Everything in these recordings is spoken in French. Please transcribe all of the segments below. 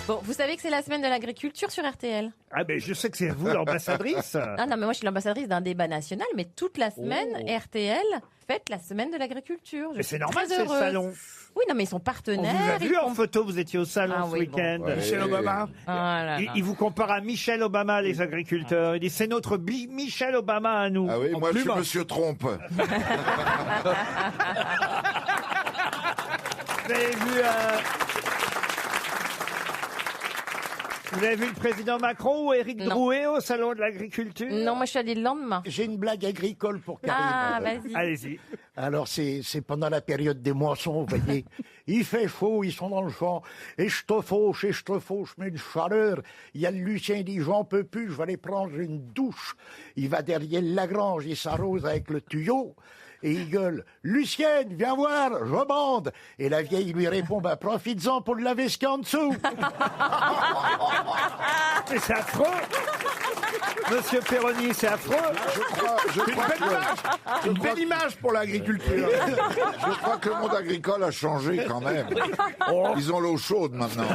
Bon, vous savez que c'est la semaine de l'agriculture sur RTL. Ah ben je sais que c'est vous l'ambassadrice. Ah non, mais moi je suis l'ambassadrice d'un débat national, mais toute la semaine, RTL fête la semaine de l'agriculture. Je Mais suis c'est normal, très c'est le heureuse. salon. Oui, non, mais ils sont On partenaires. vous a vu ils en font- photo, vous étiez au salon Ah ce oui, bon. week-end. Michel Obama. Ah là là. Il vous compare à Michelle Obama, les agriculteurs. Il dit c'est notre Michelle Obama à nous. Ah oui, moi je plus suis moche. Monsieur Trompe. Vous avez vu, vous avez vu le président Macron ou Éric Non. Drouet au salon de l'agriculture? Non, moi je suis allée le lendemain. J'ai une blague agricole pour Karine. Ah, vas-y. Allez-y. Alors, c'est pendant la période des moissons, vous voyez. Il fait chaud, ils sont dans le champ. Et je te fauche, mais une chaleur. Il y a le Lucien, il dit, j'en peux plus, je vais aller prendre une douche. Il va derrière la grange, il s'arrose avec le tuyau. Et il gueule, Lucienne, viens voir, je bande. Et la vieille lui répond, bah, profites-en pour le laver ce qu'il y a en dessous. Mais c'est affreux. Monsieur Perroni, c'est affreux. Je crois Une belle image pour l'agriculture. je crois que le monde agricole a changé quand même. Ils ont l'eau chaude maintenant.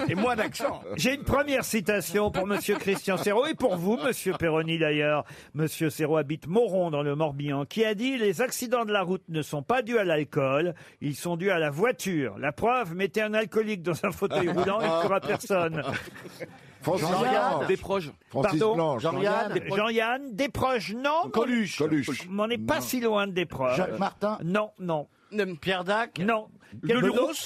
Et moins d'accent. J'ai une première citation pour Monsieur Christian Serrault et pour vous, Monsieur Perroni d'ailleurs. Monsieur Serrault habite Moron dans le Morbihan, qui a dit « Les accidents de la route ne sont pas dus à l'alcool, ils sont dus à la voiture. La preuve, mettez un alcoolique dans un fauteuil roulant, il ne tuera personne. » Francis Jean-Yann. Blanche. Desproges. Francis Pardon Blanche. Jean-Yann, Desproges, non. Coluche. Coluche. On n'est pas si loin de Desproges. Jacques Martin. Non, non, Pierre Dac. non.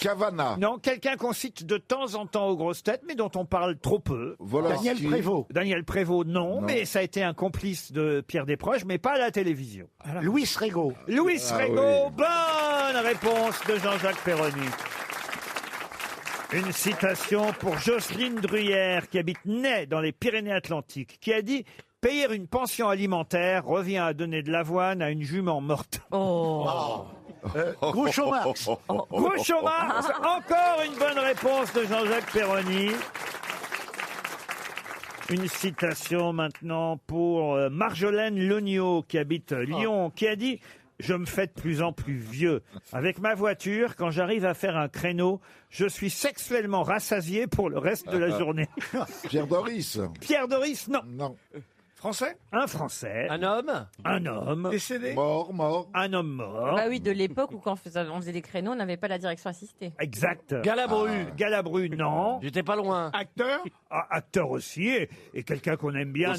Cavana. Non, quelqu'un qu'on cite de temps en temps aux grosses têtes, mais dont on parle trop peu. Volinsky. Daniel Prévost. Daniel Prévost, non, mais ça a été un complice de Pierre Desproges, mais pas à la télévision. Louis Régaud. Louis Ah Régaud, oui. bonne réponse de Jean-Jacques Perroni. Une citation pour Jocelyne Druyère, qui habite Ney, dans les Pyrénées-Atlantiques, qui a dit « Payer une pension alimentaire revient à donner de l'avoine à une jument morte. Oh. Groucho Marx. » Groucho Marx, encore une bonne réponse de Jean-Jacques Perroni. Une citation maintenant pour Marjolaine Lognaud, qui habite Lyon, qui a dit « Je me fais de plus en plus vieux. Avec ma voiture, quand j'arrive à faire un créneau, je suis sexuellement rassasié pour le reste de la journée. Pierre Doris. » Pierre Doris, non. Non. Français. Un Français, Un homme un homme, Décédé. Mort. un homme mort. Bah oui, de l'époque où quand on faisait des créneaux, on n'avait pas la direction assistée. Exact. Galabru. Galabru, non. J'étais pas loin. Acteur. Ah, acteur aussi, et quelqu'un qu'on aime bien.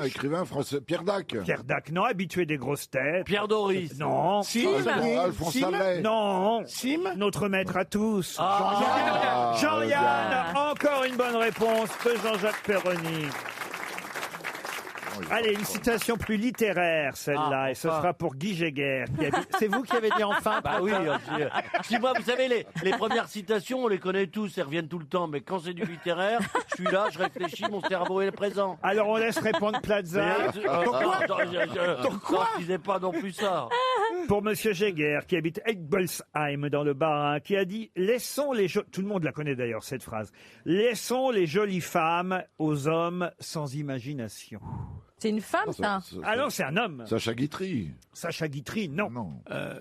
Écrivain français. Pierre Dac. Pierre Dac, non. Habitué des grosses têtes. Pierre Doris. Non. Alphonse Sim. Allais. Non. Sim. Notre maître à tous. Ah, Jean-Yann, encore une bonne réponse de Jean-Jacques Perroni. Allez, une citation plus littéraire, celle-là, Ah, et ce enfin. sera pour Guy Géguer. C'est vous qui avez dit enfin? Bah oui, si moi, vous savez, les premières citations, on les connaît tous, elles reviennent tout le temps, mais quand c'est du littéraire, je suis là, je réfléchis, mon cerveau est présent. Alors on laisse répondre Plaza. Pourquoi je disais pas non plus ça. Pour Monsieur Géguer, qui habite Egbolsheim dans le Bas-Rhin, qui a dit « Laissons les tout le monde la connaît d'ailleurs, cette phrase. Laissons les jolies femmes aux hommes sans imagination. » C'est une femme, ça. Ah non, c'est un homme. Sacha Guitry. Sacha Guitry, non. Non.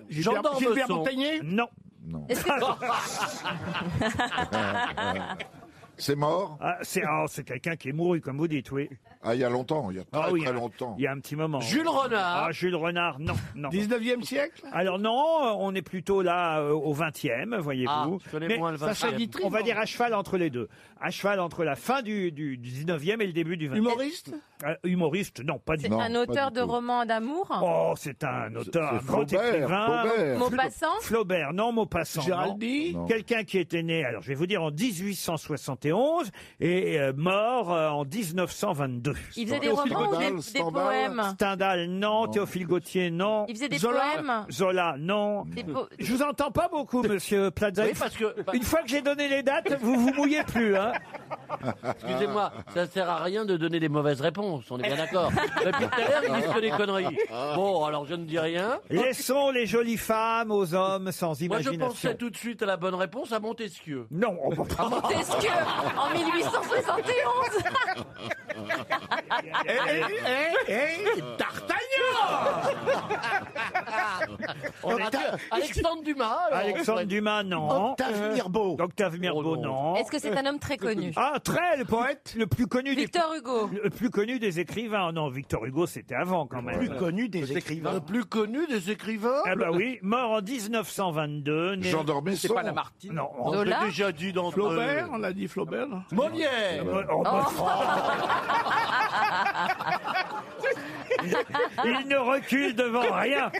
Jean Gilbert d'Ormesson. Montagnier. Non. Non. Est-ce que- C'est mort. Ah, c'est quelqu'un qui est mouru, comme vous dites, oui. Ah, il y a longtemps. Il y a très, Ah oui, très longtemps. Il y a un petit moment. Jules Renard. Ah, Jules Renard, non, non. 19e siècle. Alors non, on est plutôt là au 20e, voyez-vous. Ah, je connais moins le 20e. Sacha Guitry. On va dire à cheval entre les deux. À cheval entre la fin du 19e et le début du 20e. Humoriste. Humoriste, non, pas du C'est tout. Non, un pas auteur du de tout. romans d'amour. Oh, c'est un auteur, un C'est grand écrivain. Flaubert. Maupassant. Flaubert, non, Maupassant. non. Géraldi. Non. Quelqu'un qui était né, alors je vais vous dire, en 1871 et mort en 1922. Il faisait des Théophile romans ou Godal, des Stendhal. poèmes. Stendhal, non. Théophile Gautier, non. Il faisait des Zola. poèmes. Zola, non. Je vous entends pas beaucoup, monsieur Plaza. Oui, parce que, Une fois que j'ai donné les dates, vous vous mouillez plus, hein. excusez-moi, ça sert à rien de donner des mauvaises réponses, on est bien d'accord. Depuis tout à l'heure, ils disent que des conneries. Bon, alors je ne dis rien. Laissons les jolies femmes aux hommes sans Moi, je imagination. pensais tout de suite à la bonne réponse à Montesquieu. Non, on va pas. Montesquieu, en 1871. D'Artagnan. Alexandre Dumas. alors, Alexandre Dumas, non. Octave Mirbeau. Octave Mirbeau, non. Est-ce que c'est un homme très connu? Ah, très, le poète le plus connu Victor Hugo. le plus connu des écrivains. Non, Victor Hugo, c'était avant quand même. Plus connu des écrivains. Le plus connu des écrivains. Ah bah oui, mort en 1922. né- Jean d'Ormesson. C'est pas Lamartine. Non. On Zola. l'a déjà dit dans Flaubert, on a dit Flaubert. Molière. Oh, bah, il ne recule devant rien.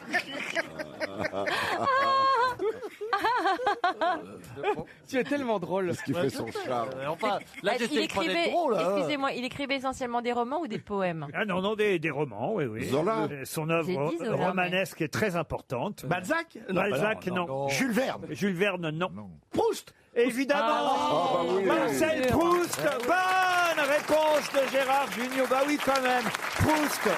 Tu es tellement drôle. Qu'est-ce qui fait son charme? Enfin, là, Il j'essaie de prendre écrivait, drôle. hein. excusez-moi, il écrivait essentiellement des romans ou des poèmes? Ah non, non, des romans, oui, oui. Zola. Son J'ai œuvre dit Zola, romanesque est très importante. Balzac Balzac, non. Oh. Jules Verne. Jules Verne, non. Proust. Évidemment, Ah bah oui. Marcel Proust. Bonne réponse de Gérard Junior. Bah oui, quand même. Proust.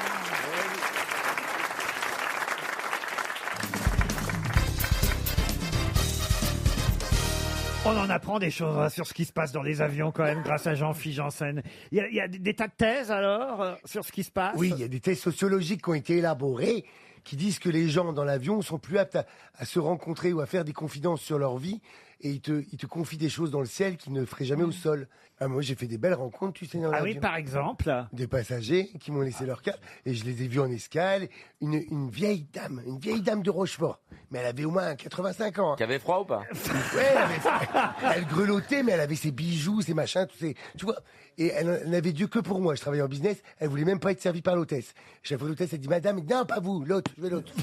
On en apprend des choses hein, sur ce qui se passe dans les avions quand même grâce à Jean-Philippe Janssen. Il y a des tas de thèses alors sur ce qui se passe. Oui, il y a des thèses sociologiques qui ont été élaborées qui disent que les gens dans l'avion sont plus aptes à se rencontrer ou à faire des confidences sur leur vie et ils te confient des choses dans le ciel qu'ils ne feraient jamais au sol. Ah, moi, j'ai fait des belles rencontres, tu sais, dans Ah l'avion. oui, par exemple. Des passagers qui m'ont laissé leur carte et je les ai vus en escale. Une vieille dame de Rochefort. Mais elle avait au moins 85 ans. Tu avais froid ou pas? Ouais, elle grelottait, mais elle avait ses bijoux, ses machins, tout ces, tu vois. Et elle n'avait Dieu que pour moi. Je travaillais en business. Elle voulait même pas être servie par l'hôtesse. Chaque fois l'hôtesse, elle dit, madame, non, pas vous, l'autre, je veux l'autre.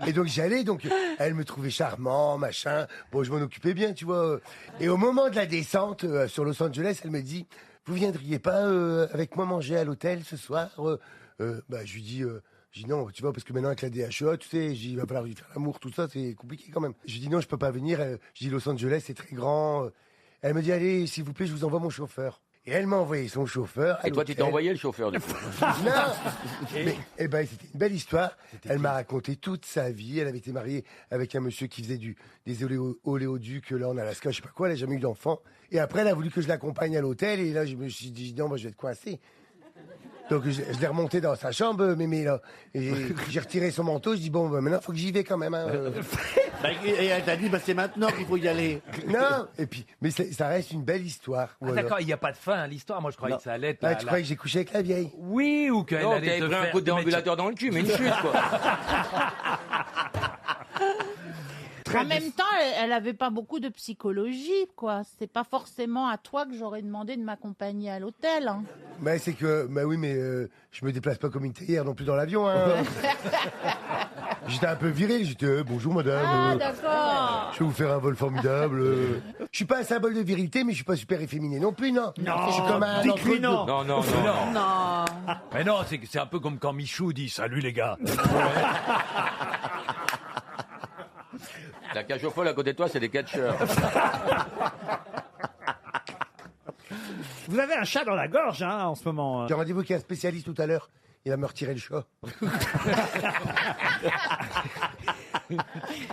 Et donc j'allais, donc elle me trouvait charmant, machin. Bon, je m'en occupais bien, tu vois. Et au moment de la descente sur Los Angeles, elle me dit, vous viendriez pas avec moi manger à l'hôtel ce soir? Bah, je lui dis non, tu vois, parce que maintenant avec la DHEA, tu sais, il va falloir lui faire l'amour, tout ça, c'est compliqué quand même. Je lui dis non, je peux pas venir. Je dis Los Angeles, c'est très grand. Elle me dit allez, s'il vous plaît, je vous envoie mon chauffeur. Et elle m'a envoyé son chauffeur. Et toi, tu t'es envoyé le chauffeur, du coup. Non. Eh ben, c'était une belle histoire. Elle m'a raconté toute sa vie. Elle avait été mariée avec un monsieur qui faisait des oléoducs là en Alaska, je sais pas quoi. Elle a jamais eu d'enfant. Et après, elle a voulu que je l'accompagne à l'hôtel. Et là, je me suis dit non, moi, je vais être coincé. Donc je l'ai remonté dans sa chambre, mémé là. Et j'ai retiré son manteau. Je dis bon, bah, maintenant, faut que j'y vais quand même. Hein. Et elle t'a dit, bah, c'est maintenant qu'il faut y aller. Non. Et puis, mais ça reste une belle histoire. Ah, Voilà. d'accord, il n'y a pas de fin à l'histoire. Moi, je croyais que ça allait être. Ah, tu croyais que j'ai couché avec la vieille? Oui, ou qu'elle Non, allait t'avais te pris un faire coup de déambulateur dans le cul, mais une chute, quoi. En même temps, elle avait pas beaucoup de psychologie, quoi. C'est pas forcément à toi que j'aurais demandé de m'accompagner à l'hôtel. Hein. Bah c'est que, bah oui, mais je me déplace pas comme une théière non plus dans l'avion. Hein. J'étais un peu viril, j'étais bonjour madame. Ah, d'accord. Je vais vous faire un vol formidable. Je suis pas un symbole de virilité, mais je suis pas super efféminé non plus, non. Non, je suis comme un dites-lui non. Non, non, non. Non. Mais non, c'est un peu comme quand Michou dit salut les gars. La cage aux folles à côté de toi, c'est des catcheurs. Vous avez un chat dans la gorge hein, en ce moment. J'ai rendez-vous avec un spécialiste tout à l'heure. Il va me retirer le chat.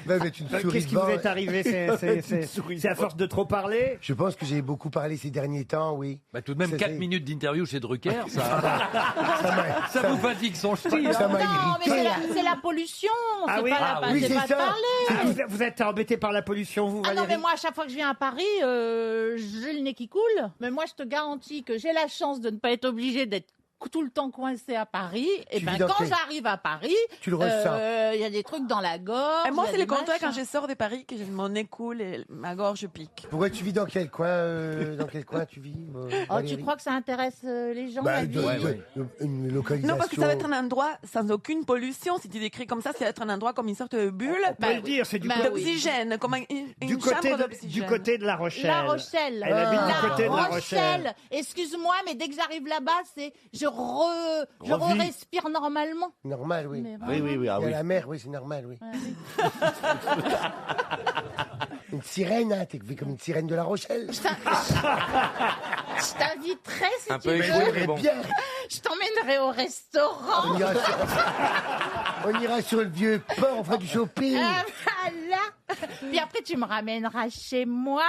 Va mettre une souris Qu'est-ce qui vous devant. est arrivé? C'est à force de trop parler? Je pense que j'ai beaucoup parlé ces derniers temps, oui. Bah, tout de même, Ça, 4 c'est- minutes d'interview chez Drucker, Ça m'a- ça vous fatigue son style. ça m'a Non, mais irrité. c'est la pollution. Ah c'est oui. pas, Ah la, oui, c'est c'est pas de ça. parler. Vous êtes embêté par la pollution, vous, Ah non, Valérie? mais moi, à chaque fois que je viens à Paris, j'ai le nez qui coule. Mais moi, je te garantis que j'ai la chance de ne pas être obligée d'être tout le temps coincée à Paris. Et Tu ben, vis dans quand quel- j'arrive à Paris, Tu le ressens. il y a des trucs dans la gorge. Et moi, il y a c'est des le contraire machins. quand je sors de Paris, que mon nez coule et ma gorge pique. Pourquoi tu vis dans quel coin tu vis Oh, Valérie tu crois que ça intéresse les gens, Bah, la vie une localisation. Non, parce que ça va être un endroit sans aucune pollution. Si tu décris comme ça va être un endroit comme une sorte de bulle On peut le dire, c'est du, Bah côté- oui. d'oxygène, comme une du, côté chambre de, d'oxygène. du côté de La Rochelle. La Rochelle. Elle habite Ah. du côté de La Rochelle. Excuse-moi, mais dès que j'arrive là-bas, c'est je respire normalement. Normal, oui. Mais Oui, oui, oui. Ah, Il y a oui. la mer, oui, c'est normal, oui. Ouais, Une sirène, hein, t'es comme une sirène de La Rochelle. Je t'inviterai si Un tu peu veux. échoué, mais J'aimerais bon. bien. Je t'emmènerai au restaurant. On ira sur le vieux port, on fera du shopping. Ah, voilà. Puis après, tu me ramèneras chez moi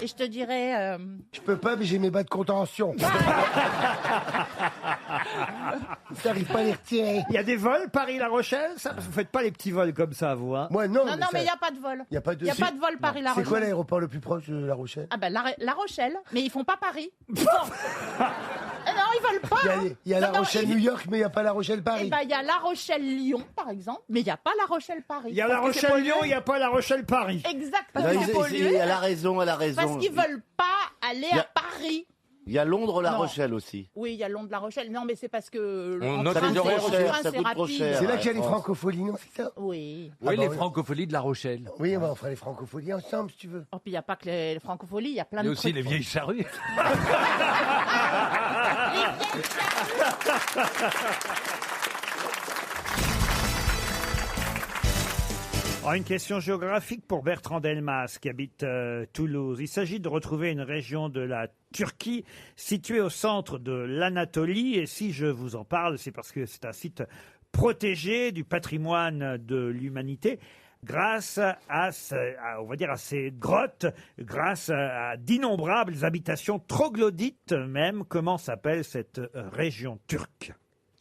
et je te dirai. Je peux pas, mais j'ai mes bas de contention. T'arrives pas à les retirer. Il y a des vols Paris-La Rochelle, ça, vous faites pas les petits vols comme ça, vous, hein? Moi, non. Non, mais il n'y a pas de vol. Il n'y a pas de, Il y a pas de vol Paris-La C'est Rochelle. quoi l'aéroport le plus proche de La Rochelle? Ah ben La Rochelle, mais ils font pas Paris. Non, ils veulent pas. Il y a La Non, non, Rochelle-New York, mais il n'y a pas La Rochelle-Paris. Eh ben, il y a La Rochelle-Lyon, par exemple, mais il n'y a pas La Rochelle-Paris. Il y a La Rochelle-Lyon, il n'y a pas La Rochelle-Paris. Exactement. Elle a raison, elle a raison. Parce qu'ils veulent pas aller Il y a- à Paris. Il y a Londres-La Non. Rochelle aussi. Oui, il y a Londres-La Rochelle. Non, mais c'est parce que On en note train, les c'est- horaires en chers, train, ça c'est coûte trop rapide. cher. C'est là qu'il y a Ouais, les France. francopholies, non, c'est ça? Oui. Oui, Ah les bah oui. francopholies de La Rochelle. Oui, on fera les francopholies ensemble, si tu veux. Oh, puis il n'y a pas que les francopholies, il y a plein Il y a de aussi trucs. les vieilles charrues. Une question géographique pour Bertrand Delmas qui habite Toulouse. Il s'agit de retrouver une région de la Turquie située au centre de l'Anatolie. Et si je vous en parle, c'est parce que c'est un site protégé du patrimoine de l'humanité. Grâce on va dire à ces grottes, grâce à d'innombrables habitations troglodytes même. Comment s'appelle cette région turque?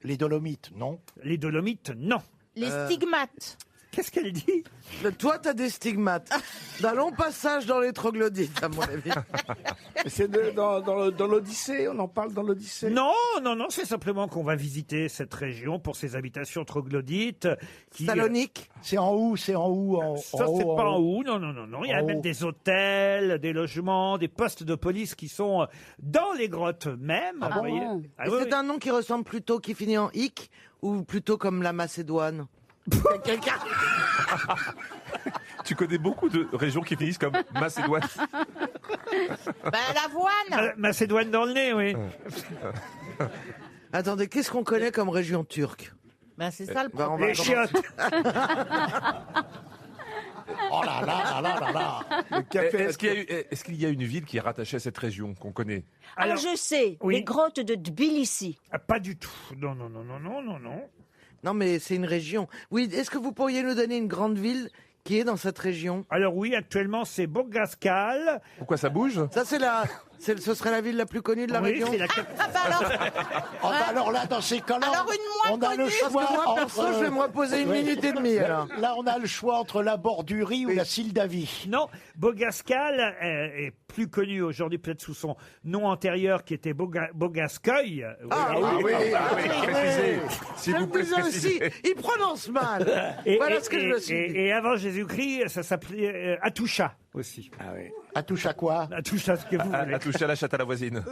Les Dolomites, non? Les Dolomites, non. Les stigmates. Qu'est-ce qu'elle dit? Toi, t'as des stigmates. D'un long passage dans les troglodytes, à mon avis. C'est dans l'Odyssée, on en parle dans l'Odyssée? Non, c'est simplement qu'on va visiter cette région pour ses habitations troglodytes. Salonique. C'est en haut, Ça, c'est pas en haut, non. Il y a En même haut. des hôtels, des logements, des postes de police qui sont dans les grottes même. vous voyez. Ah Et oui, c'est oui. un nom qui ressemble plutôt, qui finit en hic, ou plutôt comme la Macédoine? Quelqu'un. Tu connais beaucoup de régions qui finissent comme Macédoine. L'avoine. Macédoine dans le nez, oui. Attendez, qu'est-ce qu'on connaît comme région turque? Ben, c'est ça le Bah, on problème. va Les chiottes. Oh là là là là là là. Le café. Est-ce qu'il y a une ville qui est rattachée à cette région qu'on connaît? Alors, je sais, oui. les grottes de Tbilissi. Pas du tout. Non. Non, mais c'est une région. Oui, est-ce que vous pourriez nous donner une grande ville qui est dans cette région? Alors oui, actuellement, c'est Bogaskal. Pourquoi ça bouge? Ça, ce serait la ville la plus connue de la Oui, région? c'est la Alors là, dans ces cas-là, Alors, une moins on a le connue, choix Parce que moi, perso, je vais me reposer une minute et demie, alors. Là, on a le choix entre la Bordurie ou la Sildavie. Non, Bogaskal est plus connu aujourd'hui peut-être sous son nom antérieur qui était Bogaskoy. Précisez. S'il Je vous me plaît, disais aussi, précisez. il prononce mal. Voilà ce que je me suis dit. Et avant Jésus-Christ, ça s'appelait Atusha aussi. À touche à quoi? Atusha, ce que vous voulez. À toucher à la chatte à la voisine.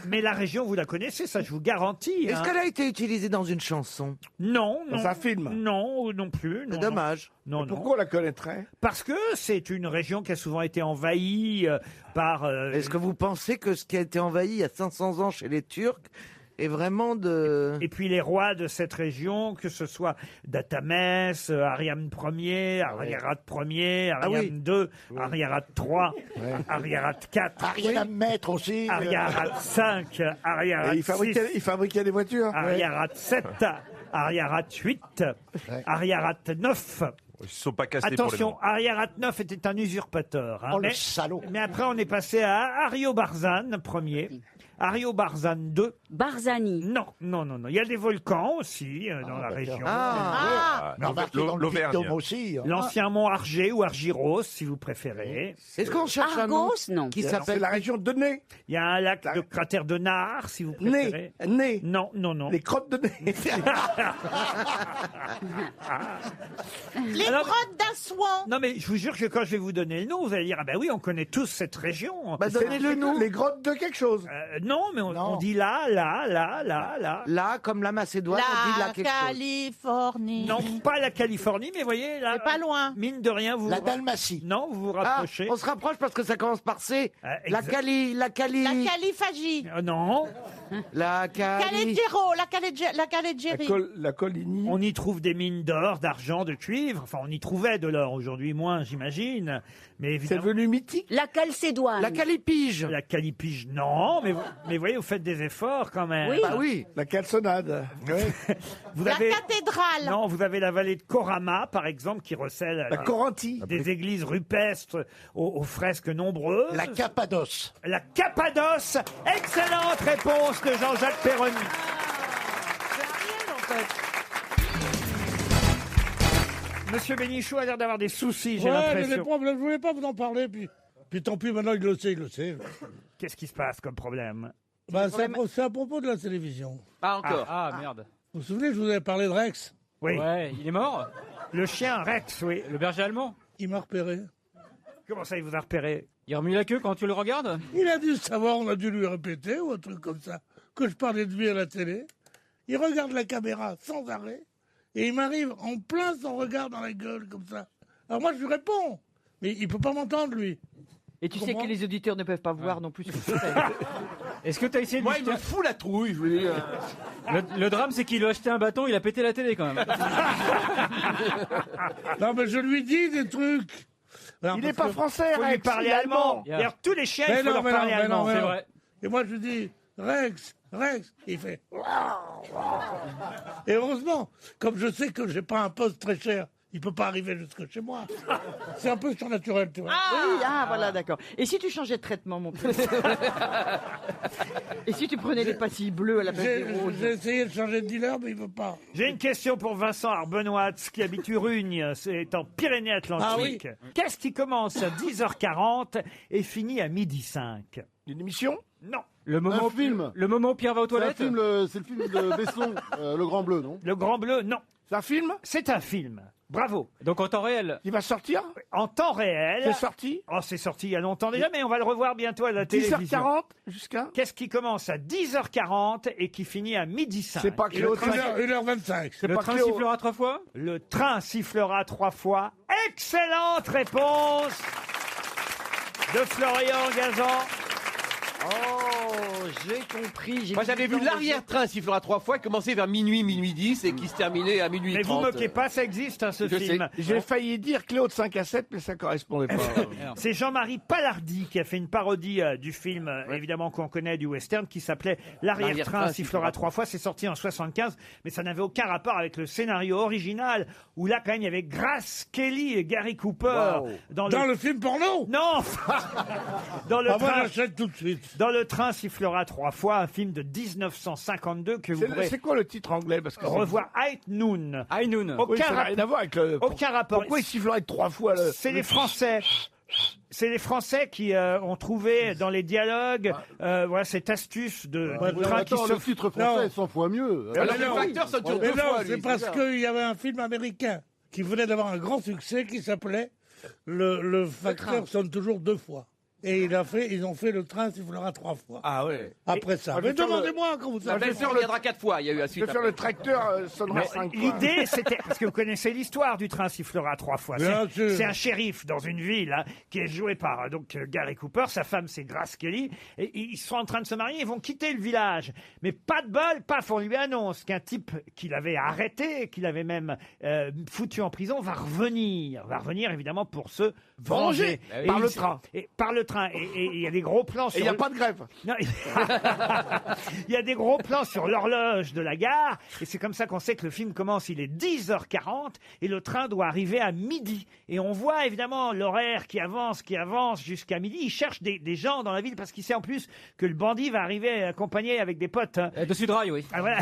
Mais la région, vous la connaissez, ça je vous garantis. Est-ce hein. qu'elle a été utilisée dans une chanson? Non. Dans un film? Non plus. C'est non, dommage. Non. Pourquoi on la connaîtrait? Parce que c'est une région qui a souvent été envahie par... Est-ce que vous pensez que ce qui a été envahi il y a 500 ans chez les Turcs est vraiment de... Et puis les rois de cette région, que ce soit Datamès, Ariam Ier, Ariarat Ier, Ariam II, Ariarat III, Ariarat IV, Ariane Maître aussi. Ariarat V, Ariarat Et VI, il fabriquait des voitures. Ariarat VII, Ariarat VIII, Ariarat IX. Ils ne sont pas cassés Attention, pour les noms. Ariarat IX était un usurpateur. Oh, le salaud. Mais après, on est passé à Ariobarzane Ier, Ariobarzane II. Barzani. Non. Il y a des volcans aussi dans la région. Mais remarquez, dans le L'Auvergne. Puy-de-Dôme aussi. hein. L'ancien mont Argé ou Argyros, si vous préférez. Est-ce qu'on cherche un nom Argos, non. qui C'est s'appelle... la région de Nez. Il y a un lac de cratère de Nard, si vous préférez. Nez. Non. Les crottes de Nez. Les Alors- grottes d'Assouan. Non, mais je vous jure que quand je vais vous donner le nom, vous allez dire, ah ben oui, on connaît tous cette région. Bah, donnez-le nous. Les grottes de quelque chose. Non, mais on dit là. Là, comme la Macédoine, on dit là La quelque chose. Californie. Non, pas la Californie, mais voyez, là, C'est pas loin. mine de rien, vous... La Dalmatie. Non, vous vous Ah, rapprochez. on se rapproche parce que ça commence par C. La exact. Cali... Caliphagie. Non, La Cali... Caléggero. La Calégérie. La Coligny. on y trouve des mines d'or, d'argent, de cuivre. Enfin, on y trouvait de l'or aujourd'hui, moins, j'imagine. Mais C'est évidemment, devenu mythique. La Calcédoine. La Calipige. la calipige, non. Mais Mais vous voyez, vous faites des efforts quand même. Oui. Bah oui, la calçonnade. Vous La avez... cathédrale. Non, vous avez la vallée de Corama, par exemple, qui recèle La Corantie. des églises rupestres aux fresques nombreuses. La Cappadoce. La Cappadoce. Excellente réponse de Jean-Jacques Perroni. Monsieur Bénichou a l'air d'avoir des soucis, j'ai Ouais, mais les l'impression. problèmes, je voulais pas vous en parler, puis tant pis, maintenant il le sait. Qu'est-ce qui se passe comme problème? Bah, c'est à propos de la télévision. Pas encore. Ah, merde. Vous vous souvenez, je vous avais parlé de Rex. Oui. Ouais, il est mort. Le chien Rex, oui. Le berger allemand. Il m'a repéré. Comment ça, il vous a repéré? Il remue la queue quand tu le regardes. Il a dû savoir, on a dû lui répéter, ou un truc comme ça, que je parlais de lui à la télé. Il regarde la caméra sans arrêt, et il m'arrive en plein son regard dans la gueule, comme ça. Alors moi, je lui réponds, mais il peut pas m'entendre, lui. Et tu sais que les auditeurs ne peuvent pas voir non plus ce que tu fais. Est-ce que tu as essayé de Moi, lui il me jeter- fout la trouille, je veux dire. Le drame, c'est qu'il lui a acheté un bâton, il a pété la télé quand même. Non, mais je lui dis des trucs. Alors, Il n'est parce pas que- français, Faut lui Rex, parler il est allemand. Yeah. D'ailleurs, tous les chiens, il Mais faut non, leur mais parler non, mais allemand. non, mais c'est non. vrai. Et moi, je lui dis, Rex, il fait... Et heureusement, comme je sais que j'ai pas un poste très cher, il peut pas arriver jusque chez moi. C'est un peu surnaturel, tu vois. Oui, voilà, d'accord. Et si tu changeais de traitement, mon petit? Et si tu prenais des pastilles bleues à la place des roses? J'ai essayé de changer de dealer, mais il veut pas. J'ai une question pour Vincent Arbenoit, qui habite Urugne, c'est en Pyrénées-Atlantiques. Qu'est-ce qui commence à 10h40 et finit à 12h05? Une émission? Non. Le moment, film. Le moment où Pierre va aux toilettes. C'est le film de Besson, Le Grand Bleu, non? Le Grand Bleu, non. C'est un film? C'est un film. Bravo. Donc en temps réel. Il va sortir? En temps réel. C'est sorti? Oh, c'est sorti il y a longtemps déjà, mais on va le revoir bientôt à la télévision. 10h40 jusqu'à? Qu'est-ce qui commence à 10h40 et qui finit à 12h05? C'est pas Cléo. 1h25. C'est Le pas train Cléo. sifflera 3 fois. Le train sifflera 3 fois. Excellente réponse de Florian Gazan. Oh, j'ai compris. Moi, j'avais vu l'arrière-train sifflera 3 fois, commencer vers minuit, minuit 10 et qui se terminait à minuit Mais 30. vous moquez pas, ça existe, hein, ce Je film. sais. J'ai failli dire Cléo de 5 à 7, mais ça correspondait pas. C'est Jean-Marie Palardy qui a fait une parodie du film, évidemment qu'on connaît, du western, qui s'appelait L'arrière-train L'arrière-train sifflera 3 fois. C'est sorti en 75, mais ça n'avait aucun rapport avec le scénario original, où là, quand même, il y avait Grace Kelly et Gary Cooper. Wow. Dans le film porno? Non Dans le Ah, moi, train... j'achète tout de suite. Dans le train sifflera 3 fois, un film de 1952 que vous pourrez C'est quoi le titre anglais? Parce que revoir. High Noon. High Noon. Oui, ça n'a rien à voir avec le. Aucun rapport. Pourquoi il sifflerait 3 fois le. C'est les Français. C'est les Français qui ont trouvé dans les dialogues voilà, cette astuce de Ouais, du train qui attends, se... le titre français est 100 fois mieux. Alors, Mais le non. facteur, ça dure Mais 2 non, fois. c'est parce qu'il y avait un film américain qui venait d'avoir un grand succès qui s'appelait Le facteur sonne toujours 2 fois. Et ils ont fait le train sifflera 3 fois. Ah ouais. Après ça. Moi, je Mais vais faire demandez-moi quand vous La savez. belle sœur reviendra 4 fois. Il y a eu la Je suite. vais faire après. le tracteur sonnera 5 fois. L'idée, c'était... Parce que vous connaissez l'histoire du train sifflera 3 fois. Bien sûr. C'est un shérif dans une ville hein, qui est joué par donc Gary Cooper. Sa femme, c'est Grace Kelly. Et ils sont en train de se marier. Ils vont quitter le village. Mais pas de bol, paf, on lui annonce qu'un type qu'il avait arrêté, qu'il avait même foutu en prison, va revenir. Va revenir, évidemment, pour se venger. Venger. Par le train. Et par le train. Et il y a des gros plans sur... Et il n'y a pas de grève. Non, il y a des gros plans sur l'horloge de la gare, et c'est comme ça qu'on sait que le film commence, il est 10h40, et le train doit arriver à midi. Et on voit évidemment l'horaire qui avance jusqu'à midi. Il cherche des gens dans la ville, parce qu'il sait en plus que le bandit va arriver accompagné avec des potes. Hein. Dessus de rail, oui. Ah, voilà.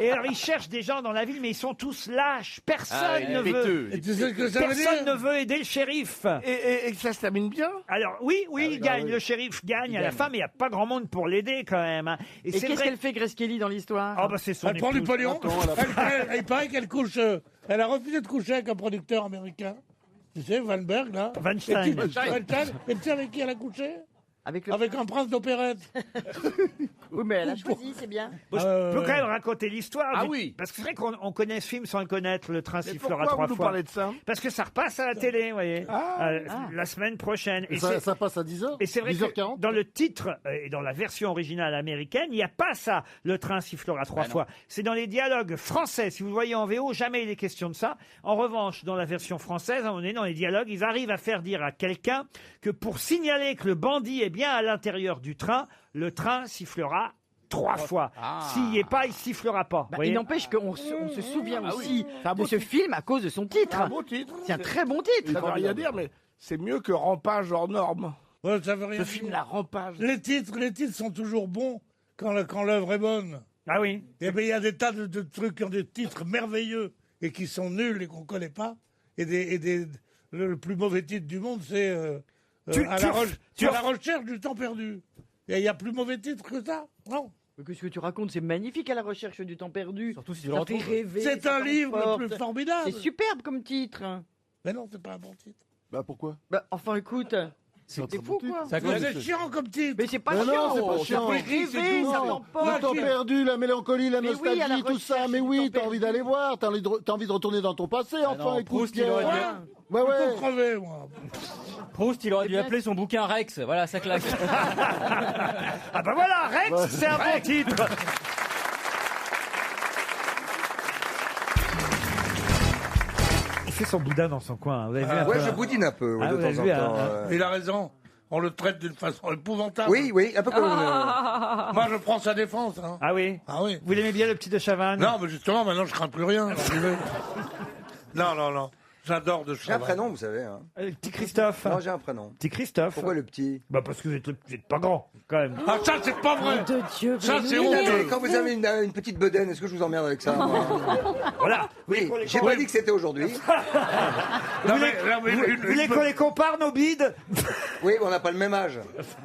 et alors il cherche des gens dans la ville, mais ils sont tous lâches. Personne ne veut. Et tu sais ce que ça veut Personne dire? ne veut aider le shérif. Et ça se termine bien? Alors oui, il gagne. Le shérif gagne à la gagne. fin, mais il n'y a pas grand monde pour l'aider quand même. Hein. Et c'est qu'est-ce vrai. qu'elle fait, Grace Kelly, dans l'histoire? Ah bah c'est son Elle prend du épouse. pognon. Attends, Il paraît qu'elle couche. Elle a refusé de coucher avec un producteur américain. Tu sais, Van Berg, là. Weinstein. Et tu sais avec qui elle a couché? Avec un prince d'opérette. Oui, mais elle a choisi, c'est bien. Bon, je peux quand même raconter l'histoire. Ah du- oui. Parce que c'est vrai qu'on connaît ce film sans le connaître, Le train Mais sifflera pourquoi 3 vous nous fois. parlez de ça? Parce que ça repasse à la télé, vous voyez, la semaine prochaine. Et c'est- ça passe à 10h? Et c'est vrai que 10h40? dans le titre et dans la version originale américaine, il n'y a pas ça, le train sifflera 3 fois. C'est dans les dialogues français. Si vous le voyez en VO, jamais il est question de ça. En revanche, dans la version française, on est dans les dialogues, ils arrivent à faire dire à quelqu'un que pour signaler que le bandit est est bien à l'intérieur du train, le train sifflera 3 fois. S'il n'y est pas, il sifflera pas. Vous voyez Il n'empêche qu'on se souvient aussi de ce film à cause de son titre. C'est un beau titre. C'est un très bon titre. Ça veut rien dire, mais c'est mieux que Rampage hors norme. Ouais, ça veut rien dire. film-là, Rampage. Les titres sont toujours bons quand l'œuvre est bonne. Ah oui. Et bien, il y a des tas de trucs qui ont des titres merveilleux et qui sont nuls et qu'on ne connaît pas. Le plus mauvais titre du monde, c'est à la recherche du temps perdu. Et il y a plus mauvais titre que ça, non? Qu'est-ce que tu racontes? C'est magnifique, À la recherche du temps perdu. Surtout si tu le Ça fait retrouves. rêver. C'est ça un livre conforte. le plus formidable. C'est superbe comme titre. Mais non, c'est pas un bon titre. Bah pourquoi? Bah, enfin, écoute. C'est fou, quoi. C'est chiant comme titre. Mais c'est pas Mais chiant. non, c'est pas Ça chiant. fait rêver, ça Le t'emporte. temps perdu, la mélancolie, la Mais oui, nostalgie, à la tout ça. recherche Mais du oui, temps t'as envie perdu. d'aller voir, t'as envie de retourner dans ton passé, enfin, non, écoute, Proust, il Pierre. aurait dû- Ouais, ouais. Faut crever, moi. Proust, il aurait dû appeler son bouquin Rex. Voilà, ça claque. Ah bah voilà, Rex, c'est un bon titre. Il fait son boudin dans son coin. Vous avez vu un Ouais, peu, je hein boudine un peu, Ah, de vous avez temps en vu, temps. hein, Il a raison. On le traite d'une façon épouvantable. Oui, oui, un peu comme... Moi, je prends sa défense. Hein. Ah oui. Ah oui. Vous l'aimez bien, le petit de Chavannes? Non, mais justement, maintenant, je crains plus rien. alors, j'y vais. Non. J'adore de J'ai un Chavannes. prénom, vous savez. Hein. Petit Christophe. Non, j'ai un prénom. Petit Christophe. Pourquoi le petit? Bah parce que vous êtes pas grand, quand même. Ah, ça, c'est pas vrai. De Dieu, Ça, c'est Oui, mais honteux. quand vous avez une petite bedaine, est-ce que je vous emmerde avec ça moi Voilà. Oui, j'ai pas dit que c'était aujourd'hui. Non, mais Vous voulez qu'on les compare, nos bides? Oui, on n'a pas le même âge.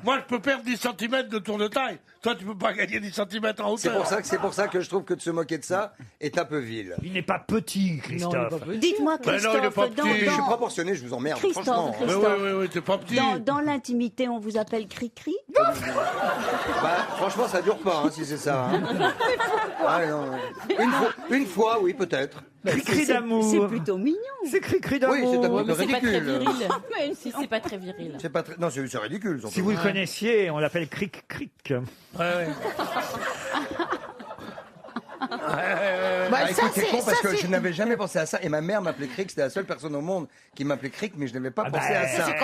moi, je peux perdre 10 cm de tour de taille. Toi, tu peux pas gagner 10 cm en hauteur. C'est pour ça que je trouve que de se moquer de ça est un peu vil. Il n'est pas petit, Christophe. Dites-moi, Mais non, il est Christophe, pas petit. Je suis proportionné, je vous emmerde, Christophe, franchement. Mais Christophe, oui, t'es pas petit. dans l'intimité, on vous appelle Cri-Cri? Bah, franchement, ça dure pas, hein, si c'est ça. Hein. Ah, non. Une fois, oui, peut-être. Cri d'amour. C'est plutôt mignon. C'est cri d'amour. Oui, c'est un peu Mais c'est pas très ridicule. viril. Mais Si c'est pas très viril. C'est pas très... Non, c'est ridicule. surtout. Si vous le connaissiez, on l'appelle Cric-Cric. Ouais. Bah, écoute, c'est con parce que je n'avais jamais pensé à ça. Et ma mère m'appelait Cric, c'était la seule personne au monde qui m'appelait Cric, mais je n'avais pas pensé à ça. C'est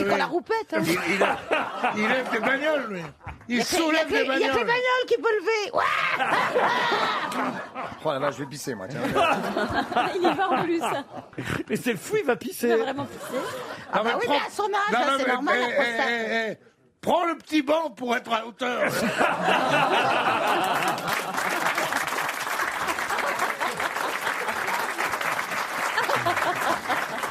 quand la roupette. Hein. Il lève des bagnoles, lui. Il y soulève des a que les bagnoles. bagnoles qui peut lever. Oh la vache, je vais pisser, moi. Tiens. Il y va en plus. Mais c'est fou, il va pisser. Il va vraiment pisser. Ah bah oui, mais à son âge, Non, c'est mais- normal, la prostate. Prends le petit banc pour être à hauteur.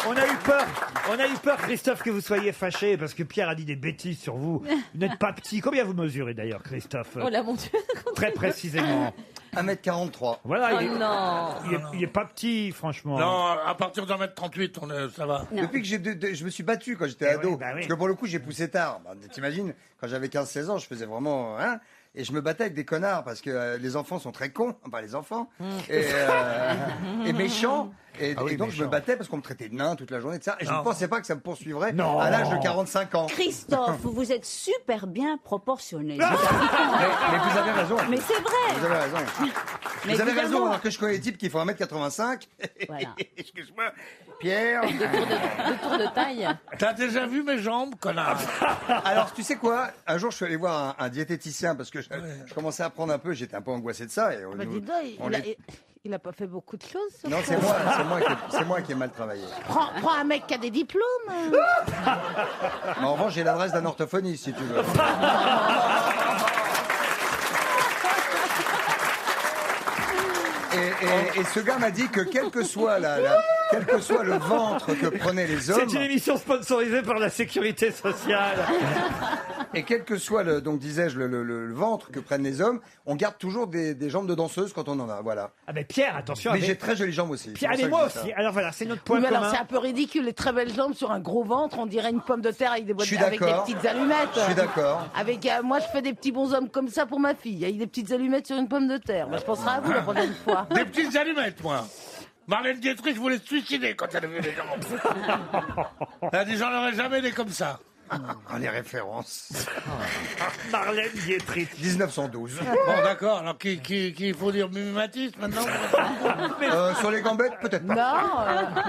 On a eu peur, Christophe, que vous soyez fâché parce que Pierre a dit des bêtises sur vous. Vous n'êtes pas petit. Combien vous mesurez d'ailleurs, Christophe? Oh là, mon Dieu. Très précisément. 1m43. Voilà, Oh non. il est pas petit, franchement. Non, à partir d'un mètre 38, ça va. Depuis que je me suis battu quand j'étais ado, parce que pour le coup j'ai poussé tard. Bah, t'imagines, quand j'avais 15-16 ans, je faisais vraiment... Hein, et je me battais avec des connards parce que les enfants sont très cons, enfin les enfants, et méchants. Et donc je me battais parce qu'on me traitait de nain toute la journée de ça. Et je ne pensais pas que ça me poursuivrait à l'âge de 45 ans. Christophe, vous êtes super bien proportionné. Mais vous avez raison. Mais c'est vrai. Vous avez raison. Mais vous avez évidemment. raison, alors que je connais des types qui font 1m85. Voilà. Excuse-moi, Pierre. Deux tours de taille. T'as déjà vu mes jambes, connard? Alors, tu sais quoi? Un jour, je suis allé voir un diététicien parce que je commençais à prendre un peu, j'étais un peu angoissé de ça. Et Bah, dis donc, il a pas fait beaucoup de choses. ce Non, frère. c'est moi qui ai mal travaillé. Prends un mec qui a des diplômes. Mais en revanche, j'ai l'adresse d'un orthophoniste, si tu veux. Et ce gars m'a dit que quel que soit le ventre que prenaient les hommes, C'est une émission sponsorisée par la Sécurité sociale. et quel que soit donc disais-je le ventre que prennent les hommes, on garde toujours des jambes de danseuse quand on en a. Voilà. Ah mais Pierre, attention. Mais avec- j'ai très jolies jambes aussi. Pierre, c'est mais pour ça moi que je dis aussi. ça. Alors voilà, c'est notre Oui, point mais alors commun. c'est un peu ridicule, les très belles jambes sur un gros ventre, on dirait une pomme de terre avec des boîtes Je suis avec des d'accord. petites allumettes. Je suis d'accord. Avec moi je fais des petits bonshommes comme ça pour ma fille, avec des petites allumettes sur une pomme de terre. Moi je penserai à vous la prochaine fois. Des petites allumettes, moi. Marlène Dietrich voulait se suicider quand elle avait les jambes. Elle a dit j'en aurais jamais des comme ça. Ah, les références. Marlène Dietrich. 1912. Bon, d'accord. Alors, qu'il faut dire mimétisme maintenant? Sur les gambettes, peut-être pas. Non,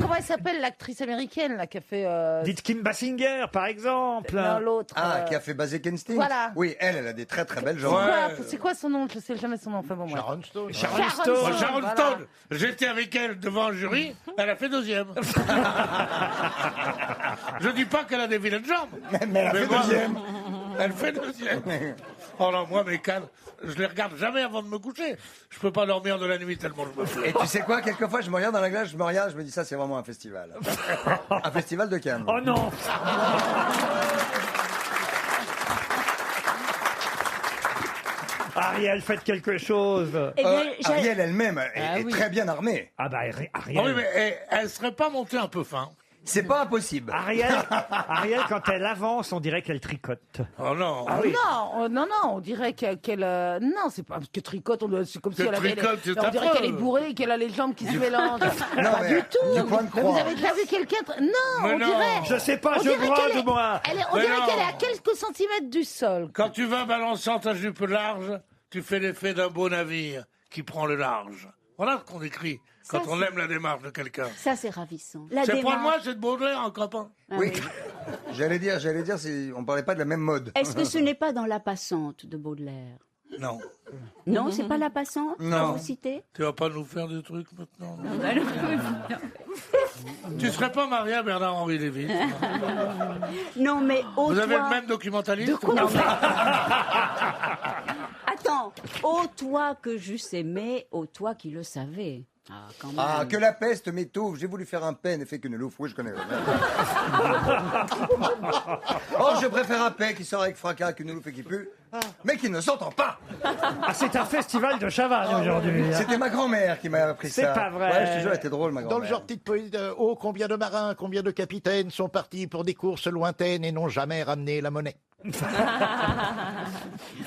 comment comment elle s'appelle, l'actrice américaine là, qui a fait... Dites Kim Basinger, par exemple. Non, l'autre. Qui a fait Basic Instinct. Voilà. Oui, elle a des très très belles jambes. C'est quoi son nom? Je sais jamais son nom. Enfin, bon, Sharon Stone. Sharon Stone. J'étais avec elle devant un jury, elle a fait deuxième. Je dis pas qu'elle a des vilaines jambes. Mais elle a fait deuxième. Elle fait deuxième. Oh non, moi, mes cannes, je les regarde jamais avant de me coucher. Je peux pas dormir de la nuit tellement je me fous. Et tu sais quoi, quelquefois, je me regarde dans la glace, je me dis ça, c'est vraiment un festival. Un festival de Cannes. Oh non. Ariel, faites quelque chose. Ariel elle-même est très bien armée. Ah bah Ariel. Ah oui, mais elle serait pas montée un peu fin. C'est pas impossible. Ariel, quand elle avance, on dirait qu'elle tricote. Oh non. Ah oui. Non, on dirait qu'elle... Non, c'est pas que tricote, c'est comme si Que elle avait... tricote, c'est on dirait affreux. qu'elle est bourrée et qu'elle a les jambes qui se mélangent. Non, Pas mais du tout. du point de Mais croix. vous avez déjà vu quelqu'un... Non, Mais on non. dirait... Je sais pas, on je dirait brode, qu'elle est- moi. On Mais dirait non. qu'elle est à quelques centimètres du sol. Quand tu vas balançant ta jupe large, tu fais l'effet d'un beau navire qui prend le large. Voilà ce qu'on écrit quand on aime la démarche de quelqu'un. Ça, c'est ravissant. C'est pas de moi, c'est de Baudelaire, un copain. Oui. J'allais dire, on parlait pas de la même mode. Est-ce que ce n'est pas dans La Passante de Baudelaire? Non. Non, c'est pas La Passante Non. que vous citez? Tu vas pas nous faire des trucs maintenant. Tu serais pas marié à Bernard-Henri Lévy? Non, mais ô Vous avez toi... le même documentaliste? De quoi Attends, ô toi que j'eusse aimé, ô toi qui le savais. Ah, quand même. Ah, que la peste m'étouffe, j'ai voulu faire un paix, n'ait fait qu'une loupe. Oui, je connais. Oh, je préfère un paix qui sort avec fracas qu'une loupe et qui pue, mais qui ne s'entend pas. Ah, c'est un festival de Chavannes aujourd'hui. C'était ma grand-mère qui m'a appris ça. C'est pas vrai. Ouais, je te jure, elle était drôle, ma Dans grand-mère. le genre petite poésie de oh, combien de marins, combien de capitaines sont partis pour des courses lointaines et n'ont jamais ramené la monnaie.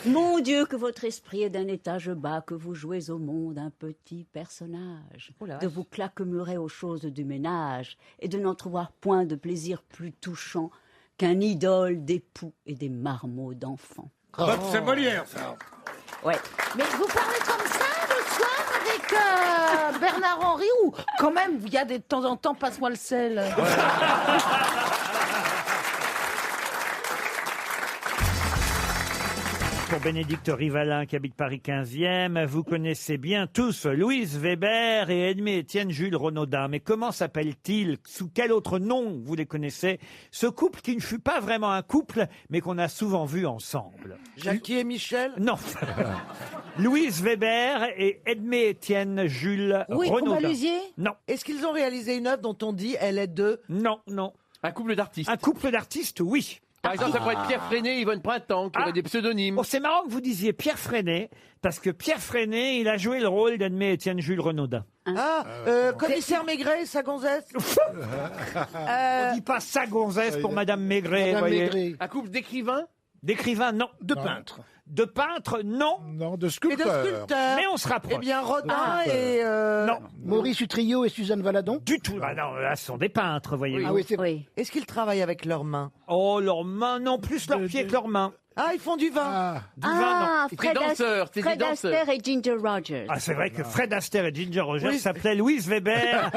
Mon Dieu, que votre esprit est d'un étage bas, que vous jouez au monde un petit personnage, de vous claquemurer aux choses du ménage, et de n'entrevoir point de plaisir plus touchant qu'un idole d'époux et des marmots d'enfants. Bah, c'est Molière, ça. Ouais. Mais vous parlez comme ça le soir avec Bernard-Henri ou quand même, il y a de temps en temps, passe-moi le sel. Pour Bénédicte Rivalin, qui habite Paris 15e, vous connaissez bien tous Louise Weber et Edmé-Étienne Jules Renaudin. Mais comment s'appelle-t-il? Sous quel autre nom vous les connaissez? Ce couple qui ne fut pas vraiment un couple, mais qu'on a souvent vu ensemble. Jackie et Michel? Non. Louise Weber et Edmé-Étienne Jules Oui, Renaudin. Combalusier? Non. Est-ce qu'ils ont réalisé une œuvre dont on dit elle est de... Non, non. Un couple d'artistes. Un couple d'artistes, oui. Par exemple, ça pourrait être Pierre Freinet, Yvonne Printemps, qui auraient des pseudonymes. Oh, c'est marrant que vous disiez Pierre Freinet, parce que Pierre Freinet, il a joué le rôle d'Edmé-Étienne Jules Renaudin. Commissaire Maigret, sa gonzesse? On dit pas sa gonzesse pour Madame Maigret, Madame voyez. Maigret. Un couple d'écrivains? D'écrivains, non. De peintres. De peintres, non. Non, de Et de sculpteurs. Mais on se rapproche. Eh bien, Rodin et... Non. Maurice Utrillo et Suzanne Valadon? Du tout. Ah non, là, ce sont des peintres, voyez. Ah oui, c'est vrai. Est-ce qu'ils travaillent avec leurs mains? Oh, leurs mains, non, plus leurs pieds que leurs mains. Ah, ils font du vin. Du vin, non. Fred Astaire et Ginger Rogers. Ah, c'est vrai que Fred Astaire et Ginger Rogers s'appelaient Louise Weber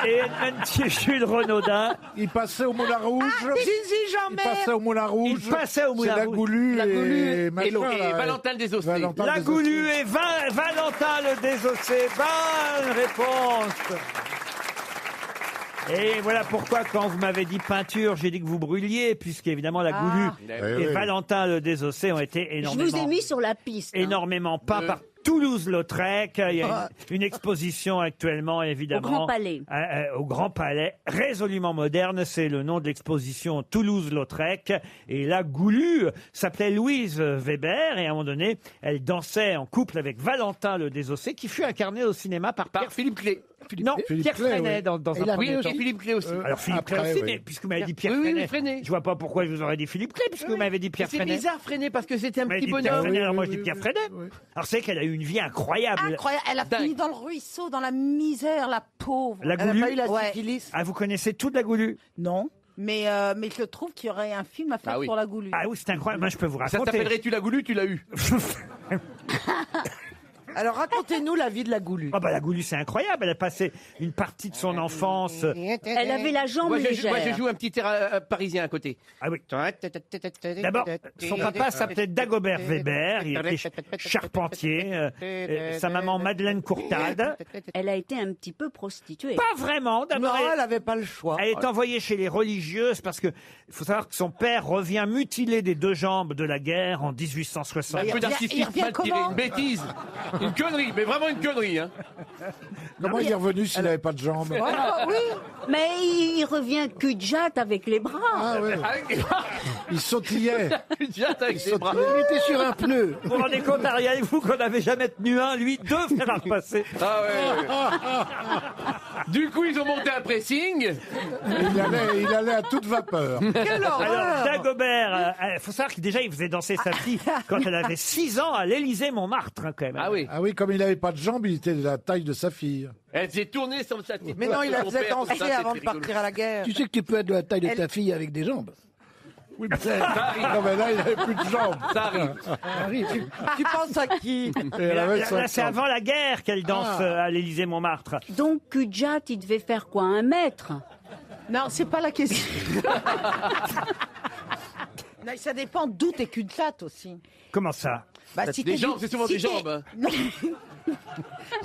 et Edmond Jules Renaudin. Il passait au Moulin Rouge. Zizi Jean-Mer. Il passait au Moulin Rouge. Il passait au Moulin C'est la Rouge. Goulue La Goulue et machin, et là, Valentin le Désossé. Valentin La le Désossé. Goulue et Valentin le Désossé. Bonne réponse. Et voilà pourquoi, quand vous m'avez dit peinture, j'ai dit que vous brûliez, puisqu'évidemment la Goulue et Valentin le Désossé ont été Je énormément, vous ai mis sur la piste. énormément peints par Toulouse-Lautrec. Il y a une exposition actuellement, évidemment. Au Grand Palais. Au Grand Palais. Résolument moderne, c'est le nom de l'exposition Toulouse-Lautrec. Et la Goulue s'appelait Louise Weber. Et à un moment donné, elle dansait en couple avec Valentin le Désossé, qui fut incarné au cinéma par Philippe Clé. Non, Philippe Pierre Clé, Freinet oui. dans Et un la premier oui, temps. Philippe Clé aussi. Alors Philippe Clé après, aussi, oui. mais puisque vous m'avez dit Pierre Oui, Freinet, Freinet. je vois pas pourquoi je vous aurais dit Philippe Clé, puisque vous m'avez dit Pierre C'est Freinet. bizarre, Freinet, parce que c'était un Vous m'avez petit dit Pierre bonhomme. Freinet, alors moi je dis Pierre Freinet. Alors c'est qu'elle a eu une vie incroyable. Incroyable. Elle a fini dans le ruisseau, dans la misère, la pauvre. La Elle n'a Goulue. pas eu la Ouais. syphilis? Ah, vous connaissez toute la Goulue? Non. Mais je trouve qu'il y aurait un film à faire Ah oui. sur la Goulue. Ah oui, c'est incroyable. Moi je peux vous Ça raconter. t'appellerait Tu l'as goulu, tu l'as eu. Alors racontez-nous la vie de la Goulue. Ah bah la Goulue, c'est incroyable. Elle a passé une partie de son enfance. Elle avait la jambe légère. Moi, je joue un petit air parisien à côté. Ah oui. D'abord, son papa s'appelait Dagobert Weber. Il était charpentier. Sa maman, Madeleine Courtade. Elle a été un petit peu prostituée. Pas vraiment. D'abord, Non, elle n'avait pas le choix. elle est envoyée chez les religieuses parce que il faut savoir que son père revient mutilé des deux jambes de la guerre en 1860. Un peu d'artifice mal tiré, une bêtise. Une connerie, mais vraiment une connerie. Hein. Comment il est revenu s'il n'avait pas de jambes? Oui, mais il revient cul-de-jatte avec les bras. Ah ouais. Il sautillait. Avec ses bras. Il était sur un pneu. Vous vous rendez compte, Ariel, vous, qu'on n'avait jamais tenu un, lui, deux fer à repasser. Ah ouais. Du coup, ils ont monté un pressing. Il allait à toute vapeur. Quelle Alors, horreur. Dagobert, il faut savoir que déjà, il faisait danser sa fille quand elle avait 6 ans à l'Élysée-Montmartre, hein, quand même. Ah oui. Ah oui, comme il n'avait pas de jambes, il était de la taille de sa fille. Elle s'est tournée sur sa tête. Mais non, il la faisait danser avant de partir à la guerre. Tu sais que tu peux être de la taille de ta fille avec des jambes. Oui, mais non, mais là, il n'avait plus de jambes. Ça arrive. Tu penses à qui? Là, c'est avant la guerre qu'elle danse à l'Élysée-Montmartre. Donc cul-de-jatte, il devait faire quoi, 1 mètre? Non, c'est pas la question. Non, ça dépend d'où t'es cul-de-jatte aussi. Comment ça? Bah, si Des t'es jambes, du- c'est souvent si des t'es- jambes.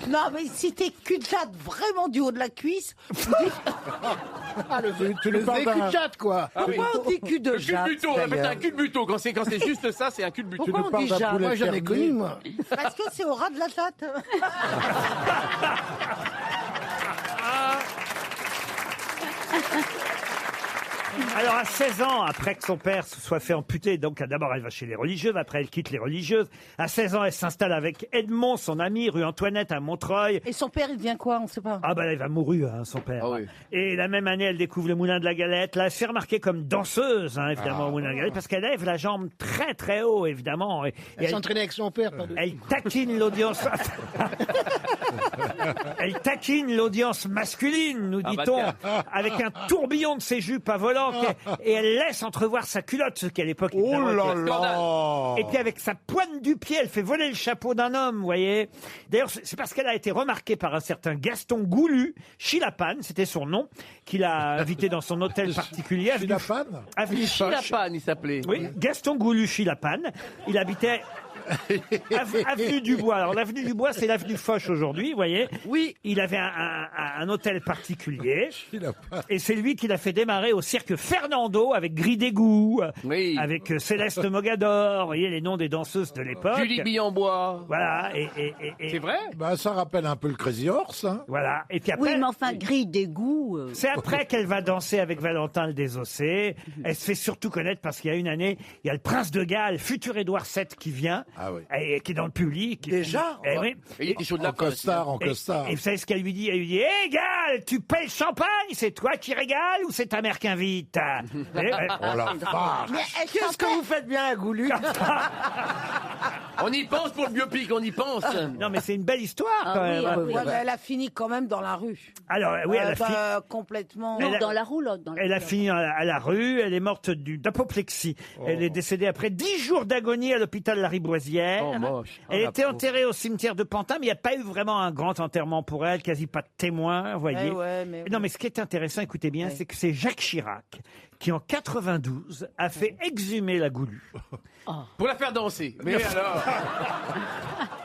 Non, mais si t'es cul-de-jatte vraiment du haut de la cuisse, Tu lui parles d'un... cul-de-jatte, quoi. Ah oui. Pourquoi on dit cul de Le cul de jatte, buto, on appelle ça un d'ailleurs? cul de buto. Quand c'est juste ça, c'est un cul de buto. Tu Pourquoi nous on parles dit d'un jatte? poulet Moi, j'en ai fermier. connu, moi. Parce que c'est au ras de la jatte. Alors, à 16 ans, après que son père se soit fait amputer, donc d'abord elle va chez les religieuses, après elle quitte les religieuses. À 16 ans, elle s'installe avec Edmond, son ami, rue Antoinette à Montreuil. Et son père, il devient quoi? On sait pas. Ah bah là, il va mourir, hein, son père. Ah oui. Et la même année, elle découvre le Moulin de la Galette. Là, elle se fait remarquer comme danseuse, hein, évidemment, au Moulin de la Galette, parce qu'elle lève la jambe très très haut, évidemment. Et Elle s'entraînait avec son père. pardon. elle taquine l'audience. Elle taquine l'audience masculine, nous Ah bah dit-on, tiens. avec un tourbillon de ses jupes à volant, et elle laisse entrevoir sa culotte, ce qu'à l'époque. Oh évidemment, là était- là. Et puis avec sa pointe du pied, elle fait voler le chapeau d'un homme, vous voyez. D'ailleurs, c'est parce qu'elle a été remarquée par un certain Gaston Goulu, Chilapane, c'était son nom, qu'il a invité dans son hôtel particulier. Chilapane Avenue Foch. Chilapane, il s'appelait. Oui, Gaston Goulu Chilapane. Il habitait avenue du Bois. Alors l'avenue du Bois, c'est l'avenue Foch aujourd'hui, vous voyez. Oui. Il avait un hôtel particulier. Et c'est lui qui l'a fait démarrer au cirque Fernando avec Gris d'égout, Oui. avec Céleste Mogador, vous voyez les noms des danseuses de l'époque. Julie Billambois. Voilà. C'est vrai? Bah, ça rappelle un peu le Crazy Horse. Hein. Voilà. Et puis après. Oui, mais enfin, grille d'égout. C'est après qu'elle va danser avec Valentin le Désossé. Elle se fait surtout connaître parce qu'il y a une année, il y a le prince de Galles, futur Édouard VII, qui vient, et qui est dans le public. Déjà Eh oui. Et il était chaud de la En costard, en Et- costard. Et vous savez ce qu'elle lui dit? Elle lui dit, hé Galles, tu paies le champagne, c'est toi qui régales ou c'est ta mère qui invite? Oh la vache. Mais Qu'est-ce que vous faites bien à Goulu? On y pense pour le biopic, on y pense. Non, mais c'est une belle histoire, quand Ah oui, même. ah oui. Ouais, mais elle a fini quand même dans la rue. Alors, oui, elle a fini. Complètement. Non, Elle a- dans la roulotte. Dans la Elle a roulotte. fini à la rue, elle est morte d'apoplexie. Elle est décédée après 10 jours d'agonie à l'hôpital Lariboisière. Oh, moche. Oh, Elle la était pauvre. enterrée au cimetière de Pantin, mais il n'y a pas eu vraiment un grand enterrement pour elle, quasi pas de témoins, vous voyez. Non, mais ce qui est intéressant, écoutez bien, c'est que c'est Jacques Chirac qui, en 92, a fait exhumer la Goulue. Pour la faire danser. Mais alors.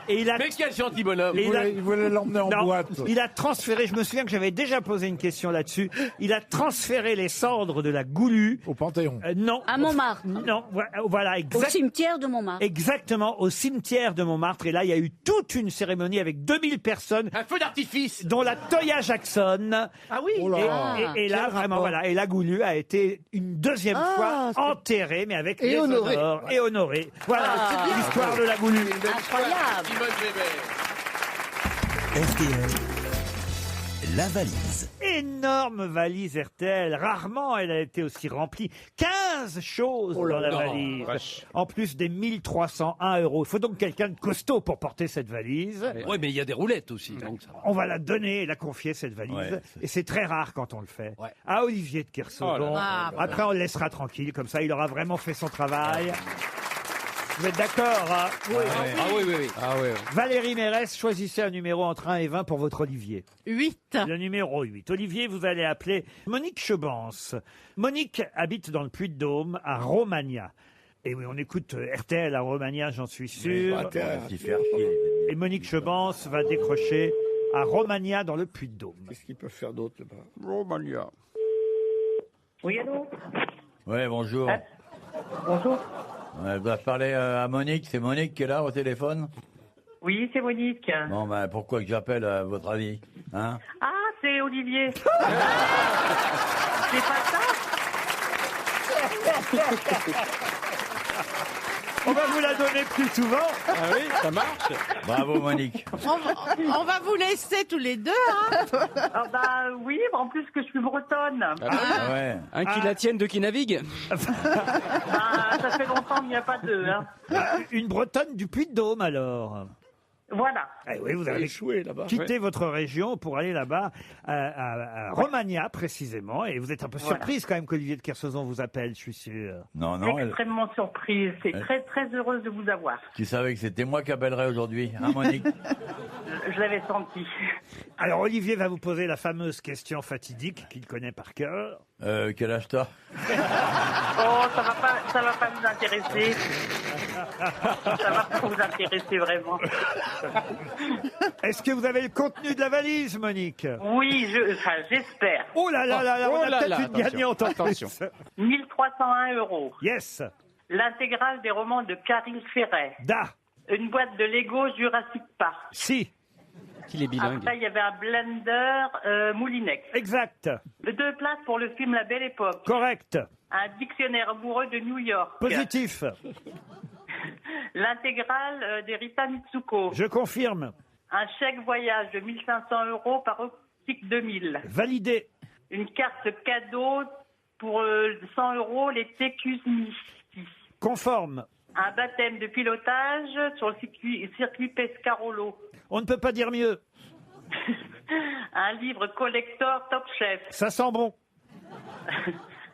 Et il a... Mais quel gentil bonhomme. Et Il voulait l'emmener en Non, boîte. il a transféré, je me souviens que j'avais déjà posé une question là-dessus, il a transféré les cendres de la Goulue. Au Panthéon. Non. À Montmartre. Non, voilà, Au cimetière de Montmartre. Exactement, au cimetière de Montmartre. Et là, il y a eu toute une cérémonie avec 2000 personnes. Un feu d'artifice. Dont la Toya Jackson. Ah oui. Oh là. Et là, Quel vraiment, rapport. voilà. Et la Goulue a été une deuxième fois enterrée, mais avec Et les honorée. honneurs et honorée. Voilà, Ah, c'est l'histoire de la Goulue. Incroyable. Simone Weber. RTL, la valise. Énorme valise RTL. Rarement elle a été aussi remplie. 15 choses dans la valise. En plus des 1301 €. Il faut donc quelqu'un de costaud pour porter cette valise. Oui, mais il y a des roulettes aussi. Donc ça va. On va la donner et la confier, cette valise. Ouais, et c'est très rare quand on le fait. Ouais. À Olivier de Kersauzon. Oh là là. Après, on le laissera tranquille. Comme ça, il aura vraiment fait son travail. Vous êtes d'accord, hein? Ah oui. Valérie Mérès, choisissez un numéro entre 1 et 20 pour votre Olivier. 8. Le numéro 8. Olivier, vous allez appeler Monique Chebance. Monique habite dans le Puy-de-Dôme, à Romagna. Et oui, on écoute RTL à Romagna, j'en suis sûr. Et Monique Chebance va décrocher à Romagna, dans le Puy-de-Dôme. Qu'est-ce qu'ils peuvent faire d'autre là-bas? Romagna. Oui, allô? Oui, bonjour. Bonjour. Je dois parler à Monique. C'est Monique qui est là au téléphone? Oui, c'est Monique. Bon, ben, pourquoi que j'appelle à votre avis? Hein? Ah, c'est Olivier. C'est pas ça? On va vous la donner plus souvent. Ah oui, ça marche. Bravo, Monique. On va vous laisser tous les deux, hein. Ah bah oui, en plus que je suis bretonne. Ah ouais. Un qui la tienne, deux qui naviguent. Bah, ça fait longtemps qu'il n'y a pas deux. Hein. Une Bretonne du Puy-de-Dôme, alors. Voilà. Eh oui, vous avez échoué là-bas. quitté votre région pour aller là-bas, à Romagna précisément. Et vous êtes un peu Voilà. surprise quand même qu'Olivier de Kersauzon vous appelle, je suis sûr. Non, non. Extrêmement surprise. C'est très très heureuse de vous avoir. Tu savais que c'était moi qui appellerais aujourd'hui, hein, Monique? Je l'avais senti. Alors Olivier va vous poser la fameuse question fatidique qu'il connaît par cœur. Quel âge t'as? Oh, ça va pas nous intéresser. Ça va pas vous intéresser vraiment. Est-ce que vous avez le contenu de la valise, Monique? Oui, j'espère. Oh là là là là, on Oh a là peut-être là, une attention, gagnante en attention. plus. 1301 €. Yes. L'intégrale des romans de Caril Ferret. Da. Une boîte de Lego Jurassic Park. Si. Qu'il est bilingue. Après, il y avait un blender Moulinex. Exact. 2 places pour le film La Belle Époque. Correct. Un dictionnaire amoureux de New York. Positif. L'intégrale des Rita Mitsuko. Je confirme. Un chèque voyage de 1500 € par Optique 2000. Validé. Une carte cadeau pour 100 € les TQS Misty. Conforme. Un baptême de pilotage sur le circuit Pescarolo. On ne peut pas dire mieux. Un livre collector Top Chef. Ça sent bon.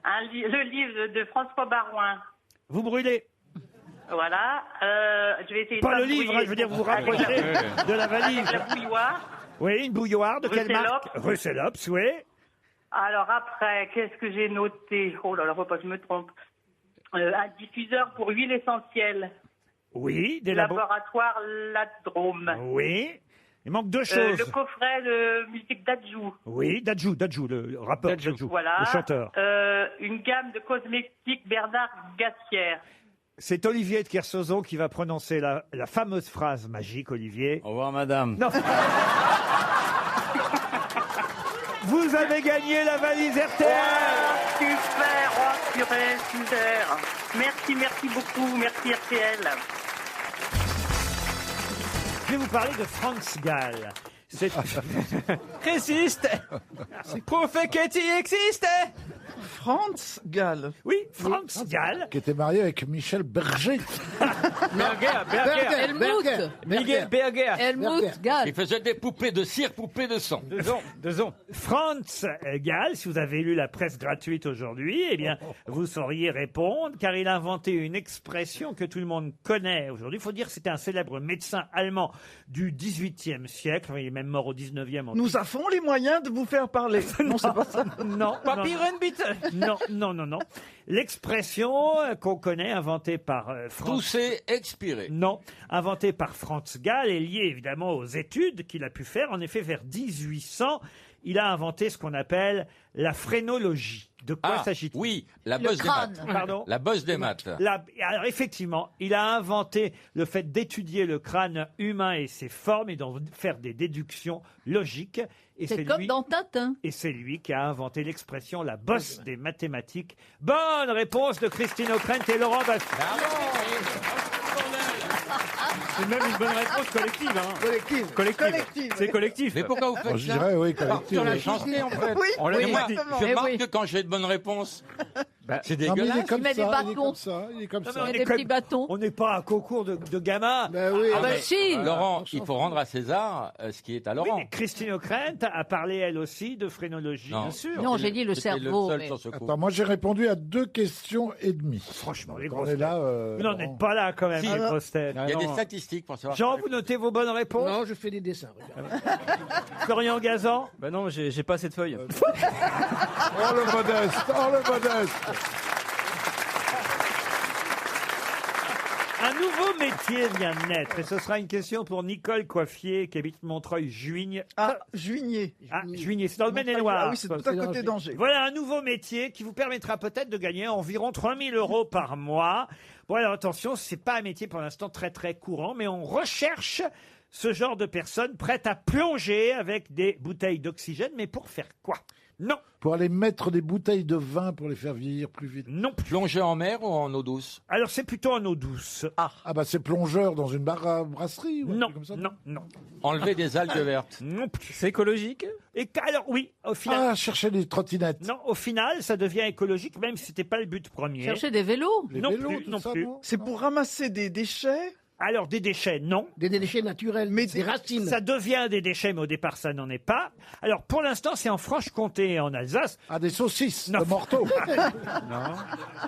Le livre de François Barouin. Vous brûlez. Voilà. Je vais essayer Pas de le livre, brûler. je veux dire, vous vous Avec rapprochez de la valise. Avec la bouilloire. Oui, une bouilloire de quelle marque? Russellops. Russellops, oui. Alors après, qu'est-ce que j'ai noté? Oh là là, faut pas que je me trompe. Un diffuseur pour huile essentielle. Oui, des Laboratoire Ladrome. Oui. Il manque deux choses. Le coffret de musique d'Adjou. Oui, Dadjou, le rappeur Dadjou, Voilà. le chanteur. Une gamme de cosmétiques Bernard Gassière. C'est Olivier de Kersauzon qui va prononcer la fameuse phrase magique, Olivier. Au revoir, madame. Non. Vous avez gagné la valise RTL. Super, oh purée, super. Merci beaucoup, merci RTL. Je vais vous parler de Franz Gall. C'est Résiste. Prouve qu'il existe. Franz Gall. Oui, Franz Gall. Qui était marié avec Michel Berger. Miguel Berger. Helmut Gall. Il faisait des poupées de cire, poupées de sang. Deux ans. Franz Gall, si vous avez lu la presse gratuite aujourd'hui, eh bien, vous sauriez répondre, car il a inventé une expression que tout le monde connaît aujourd'hui. Il faut dire que c'était un célèbre médecin allemand du XVIIIe siècle. Il est même mort au XIXe. Nous avons les moyens de vous faire parler. Non, c'est pas ça. Non. Papyrunbit. Non. L'expression qu'on connaît, inventée par Franz... Tousser, expirer. Non, inventée par Franz Gall, est liée évidemment aux études qu'il a pu faire. En effet, vers 1800, il a inventé ce qu'on appelle la phrénologie. De quoi s'agit-il? Oui, la bosse des maths. Pardon? La bosse des maths. Alors effectivement, il a inventé le fait d'étudier le crâne humain et ses formes et d'en faire des déductions logiques. Et C'est comme lui, dans Tintin. et c'est lui qui a inventé l'expression la bosse des mathématiques. Bonne réponse de Christine O'Krent et Laurent Baffie. C'est même une bonne réponse collective. Hein. Collective. C'est collectif. Mais pourquoi vous faites Je ça dirais oui, collectif. Sur la chanson, en fait. Oui, On l'a oui, dit. exactement. Je Eh marque oui. que quand j'ai de bonnes réponses. C'est Non, mais il est dégueulasse. comme met des ça, il est bâtons. comme ça, il est comme Non, mais ça. on Il y a est des quand petits bâtons. On n'est pas à un concours de gamins. Ben oui, Ah bah mais- si. Laurent, il faut rendre à César ce qui est à Oui, Laurent. mais Christine O'Krent a parlé elle aussi de phrénologie. Non. Bien sûr. Non, j'ai dit le C'était cerveau. le seul mais- sur ce coup. Attends, moi j'ai répondu à 2 questions et demie. Franchement, les On grosses est là. Vous n'en êtes pas là quand même, Si. les grosses têtes. Il y a des statistiques pour savoir. Jean, vous notez vos bonnes réponses. Non, je fais des dessins. regarde. Florian Gazan. Bah non, j'ai pas cette feuille. Oh le modeste, oh le modeste. Un nouveau métier vient de naître et ce sera une question pour Nicole Coiffier qui habite Montreuil-Juigne. Ah, Juigné. Ah, Juigné, c'est dans le Maine-et-Loire. Ah oui, c'est tout à côté d'Angers. Voilà un nouveau métier qui vous permettra peut-être de gagner environ 3 000 € par mois. Bon alors attention, c'est pas un métier pour l'instant très très courant, mais on recherche ce genre de personnes prêtes à plonger avec des bouteilles d'oxygène, mais pour faire quoi? Non. Pour aller mettre des bouteilles de vin pour les faire vieillir plus vite. Non. Plonger en mer ou en eau douce? Alors c'est plutôt en eau douce. Ah bah c'est plongeur dans une brasserie ou un Non, truc comme ça. non. Enlever des algues vertes? Non plus. C'est écologique? Alors oui, au final. Ah, chercher des trottinettes. Non, au final, ça devient écologique, même si c'était pas le but premier. Chercher des vélos. Les Non vélos, plus, tout non ça, plus. non C'est pour ramasser des déchets? Alors, des déchets, non. Des déchets naturels, Mais des racines. Ça devient des déchets, mais au départ, ça n'en est pas. Alors, pour l'instant, c'est en Franche-Comté et en Alsace. Ah, des saucisses, Non. de morteaux.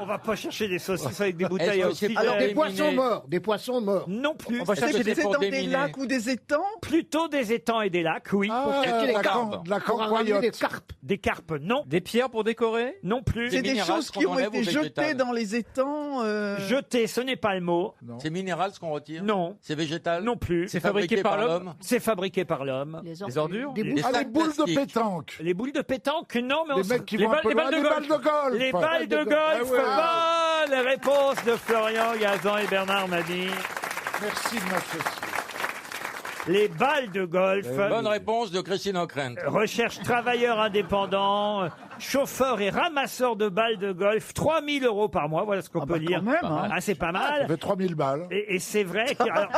On va pas chercher des saucisses avec des bouteilles Est-ce à que c'est oxygène. pour éliminer- des poissons morts. Non plus. On va chercher C'est des pour dans des déminer. lacs ou des étangs? Plutôt des étangs et des lacs, oui. Ah, les la carpes. de la cancoyote. Des carpes, non. Des pierres pour décorer? Non plus. C'est des minérales choses qu'on qui ont enlève été aux jetées végétales. dans les étangs. Jeter, ce n'est pas le mot. C'est minéral ce qu'on retire? Non. C'est végétal? Non plus. C'est fabriqué par l'homme? C'est fabriqué par l'homme. Les ordures? Des Les boules, ah, les sacs boules de plastiques. pétanque. Les boules de pétanque, non, mais Les on mecs qui les vont un balles, peu les balles loin, de les golf. balles de golf. Les balles de golf. Ah ouais. Bonne réponse de Florian Gazan et Bernard Mabille. Merci de m'associer. Les balles de golf. Bonne réponse de Christine O'Krent. Recherche travailleurs indépendants, chauffeurs et ramasseurs de balles de golf. 3 000 € par mois, voilà ce qu'on peut dire. Quand même, hein. Ah, c'est pas Ça mal. fait 3000 balles. Et c'est vrai que... alors-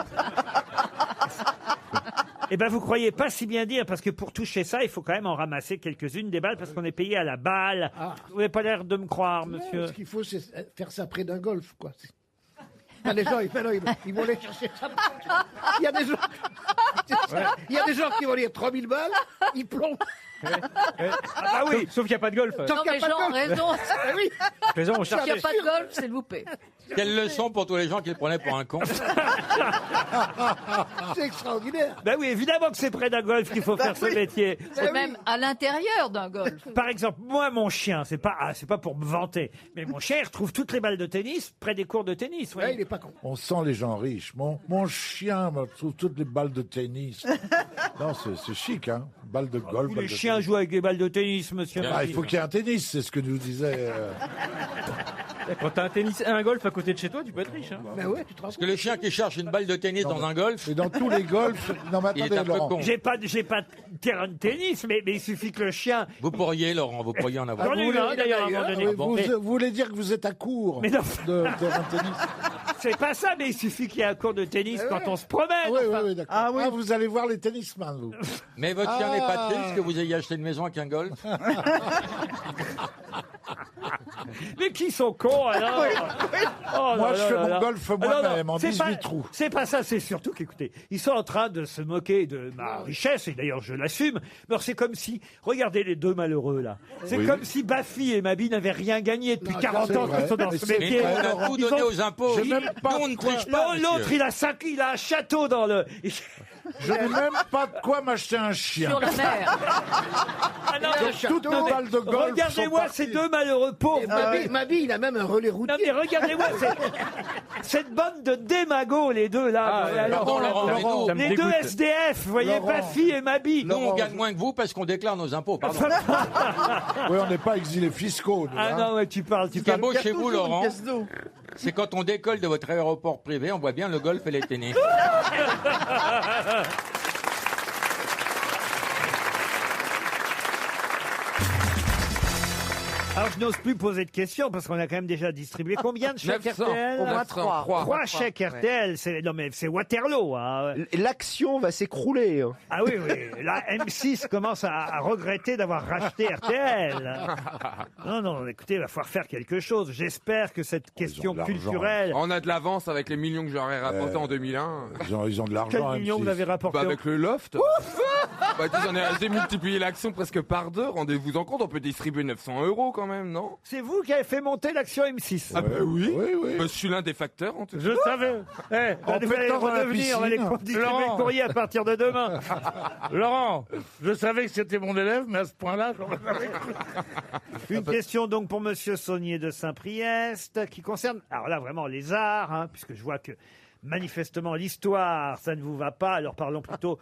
Eh ben, vous croyez pas si bien dire, parce que pour toucher ça, il faut quand même en ramasser quelques-unes des balles, parce qu'on est payé à la balle. Vous n'avez pas l'air de me croire, monsieur. Ce qu'il faut, c'est faire ça près d'un golf, quoi. Les gens, ils vont aller chercher ça. Il y a des gens, il y a des gens qui vont dire 3000 balles, ils plongent. Ah bah oui. Sauf qu'il n'y a pas de golf. Non, mais Jean a raison. Oui. Les gens ont S'il n'y cherché. a pas de golf, c'est loupé. Quelle leçon pour tous les gens qui le prenaient pour un con? C'est extraordinaire. Ben oui, évidemment que c'est près d'un golf qu'il faut faire ce métier. C'est même à l'intérieur d'un golf. Par exemple, moi, mon chien, c'est pas pour me vanter, mais mon chien, il retrouve toutes les balles de tennis près des cours de tennis. vous voyez. il est pas con. On sent les gens riches. Mon chien me trouve toutes les balles de tennis. Non, c'est chic, hein. Balles de golf. Tous balles les de chiens tennis. jouent avec des balles de tennis, monsieur. Ah, il Mabille. faut qu'il y ait un tennis, c'est ce que nous disait. Quand t'as un golf à côté de chez toi, tu peux être riche. Hein. Ben ouais, tu te rends Parce que le chien qui cherche une balle de tennis dans un golf, Et dans tous les golfs. Non, mais il est attendez, un peu Laurent. con. J'ai pas de terrain de tennis, mais il suffit que le chien. Vous pourriez, Laurent, vous pourriez en avoir. J'en ai eu un d'ailleurs à un moment donné. Oui, vous, Mais- vous voulez dire que vous êtes à court Mais non. de terrain de tennis. C'est pas ça, mais il suffit qu'il y ait un cours de tennis quand on se promène. Oui, enfin. oui, d'accord. Ah oui. Ah, vous allez voir les tennisman, vous. Mais votre chien Ah. n'est pas triste que vous ayez acheté une maison avec un golf? Mais qui sont cons alors Oh Moi, là je là fais là mon là. golf Ah, non, moi-même, non, en c'est 18 pas- trous. C'est pas ça, c'est surtout qu'écoutez, ils sont en train de se moquer de ma richesse, et d'ailleurs je l'assume. Alors c'est comme si, regardez les deux malheureux là, c'est Oui. comme si Baffy et Mabi n'avaient rien gagné depuis Non, 40 c'est ans vrai. qu'ils sont dans Mais ce c'est métier. Mais on a Laurent, tout ils donné ont- aux impôts. J'ai même pas Nous, on ne de quoi- triche pas, L'autre, monsieur. il a un château dans le. Je n'ai même pas de quoi m'acheter un chien. Sur la mer. Ah non, Donc, toutes les balles de golf regardez-moi sont ces parties. deux malheureux pauvres. Mabi, il a même un relais routier. Non mais regardez-moi cette bande de démagos les deux là. Ah, Voilà, pardon, Laurent, Laurent, ça me les deux dégoûte. SDF, vous voyez, Laurent. Baffy et Mabi. Nous, on Laurent, gagne moins que vous parce qu'on déclare nos impôts. Pardon. Oui, on n'est pas exilés fiscaux. nous, Ah hein. non, ouais, tu parles. Ce qui est beau Il y a chez vous, toujours une Laurent, pièce d'eau. c'est quand on décolle de votre aéroport privé, on voit bien le golf et les tennis. Alors, je n'ose plus poser de questions parce qu'on a quand même déjà distribué combien de chèques 900. RTL? Au moins 3. 3 chèques RTL. Non, mais c'est Waterloo. Hein. L'action va s'écrouler. Hein. Ah oui, oui. Là, M6 commence à regretter d'avoir racheté RTL. Non, écoutez, il va falloir faire quelque chose. J'espère que cette question culturelle... On a de l'avance avec les millions que j'aurais rapportés en 2001. Ils ont de Quel l'argent. million vous avez rapporté Avec le loft. J'en ai assez multiplié l'action presque par 2. Rendez-vous en compte, on peut distribuer 900 € quand même, non? C'est vous qui avez fait monter l'action M6. Ah bah oui. Je suis l'un des facteurs en tout cas. Je savais. Vous allez redevenir, on va les distribuer le courrier à partir de demain. Laurent, je savais que c'était mon élève, mais à ce point-là, j'aurais jamais cru. Une question donc pour Monsieur Saunier de Saint-Priest qui concerne, alors là vraiment les arts, hein, puisque je vois que manifestement l'histoire, ça ne vous va pas, alors parlons plutôt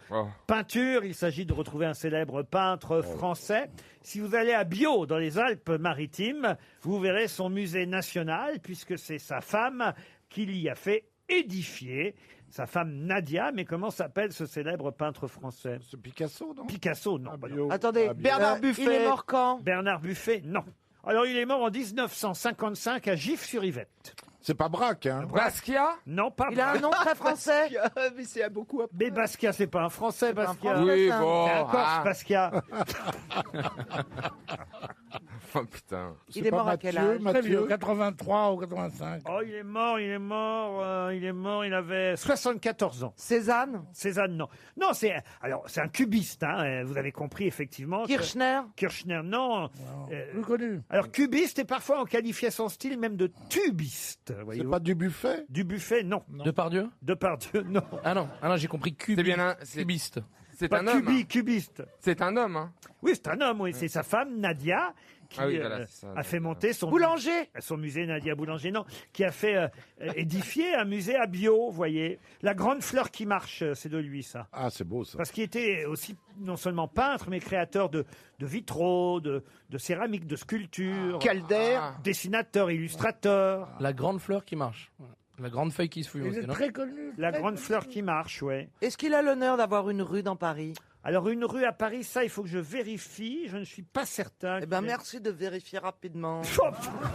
peinture. Il s'agit de retrouver un célèbre peintre français. Si vous allez à Biot, dans les Alpes-Maritimes, vous verrez son musée national, puisque c'est sa femme qui l'y a fait édifier. Sa femme Nadia, mais comment s'appelle ce célèbre peintre français? C'est Picasso, non? Picasso, non. Attendez, Bernard Buffet. Il est mort quand? Bernard Buffet, non. Alors, il est mort en 1955 à Gif-sur-Yvette. C'est pas Braque, hein? Basquiat? Non, pas Il a un nom très français. Mais c'est beaucoup après. Mais Basquiat, c'est pas un Français, Basquiat. Oui, bon. C'est un Corse, Basquiat. Oh putain. Il est mort à quel âge? Très vieux, 83 ou 85. Oh, il est mort, il avait 74 ans. Cézanne? Cézanne, non. Non, c'est un cubiste, hein, vous avez compris, effectivement. Kirchner? Kirchner, non. Plus connu. Alors, cubiste, et parfois on qualifiait son style même de tubiste. C'est pas du Buffet? Du Buffet, non. Depardieu? Depardieu, non. Ah non, j'ai compris C'est bien un cubiste. C'est Pas un homme. hein. cubiste. C'est un homme. Hein. Oui, c'est un homme, oui. C'est sa femme, Nadia, qui Ah oui, voilà, c'est ça, a fait monter son... Boulanger? Son musée, Nadia Boulanger, non. Qui a fait édifier un musée à Biot, vous voyez. La grande fleur qui marche, c'est de lui, ça. Ah, c'est beau, ça. Parce qu'il était aussi non seulement peintre, mais créateur de vitraux, de céramique, de sculptures. Calder. Dessinateur, illustrateur. La grande fleur qui marche. La grande feuille qui se fouille Il aussi, est non? très connu. La grande fleur qui marche, ouais. Est-ce qu'il a l'honneur d'avoir une rue dans Paris? Alors, une rue à Paris, ça, il faut que je vérifie. Je ne suis pas certain. Eh ben, merci de vérifier rapidement.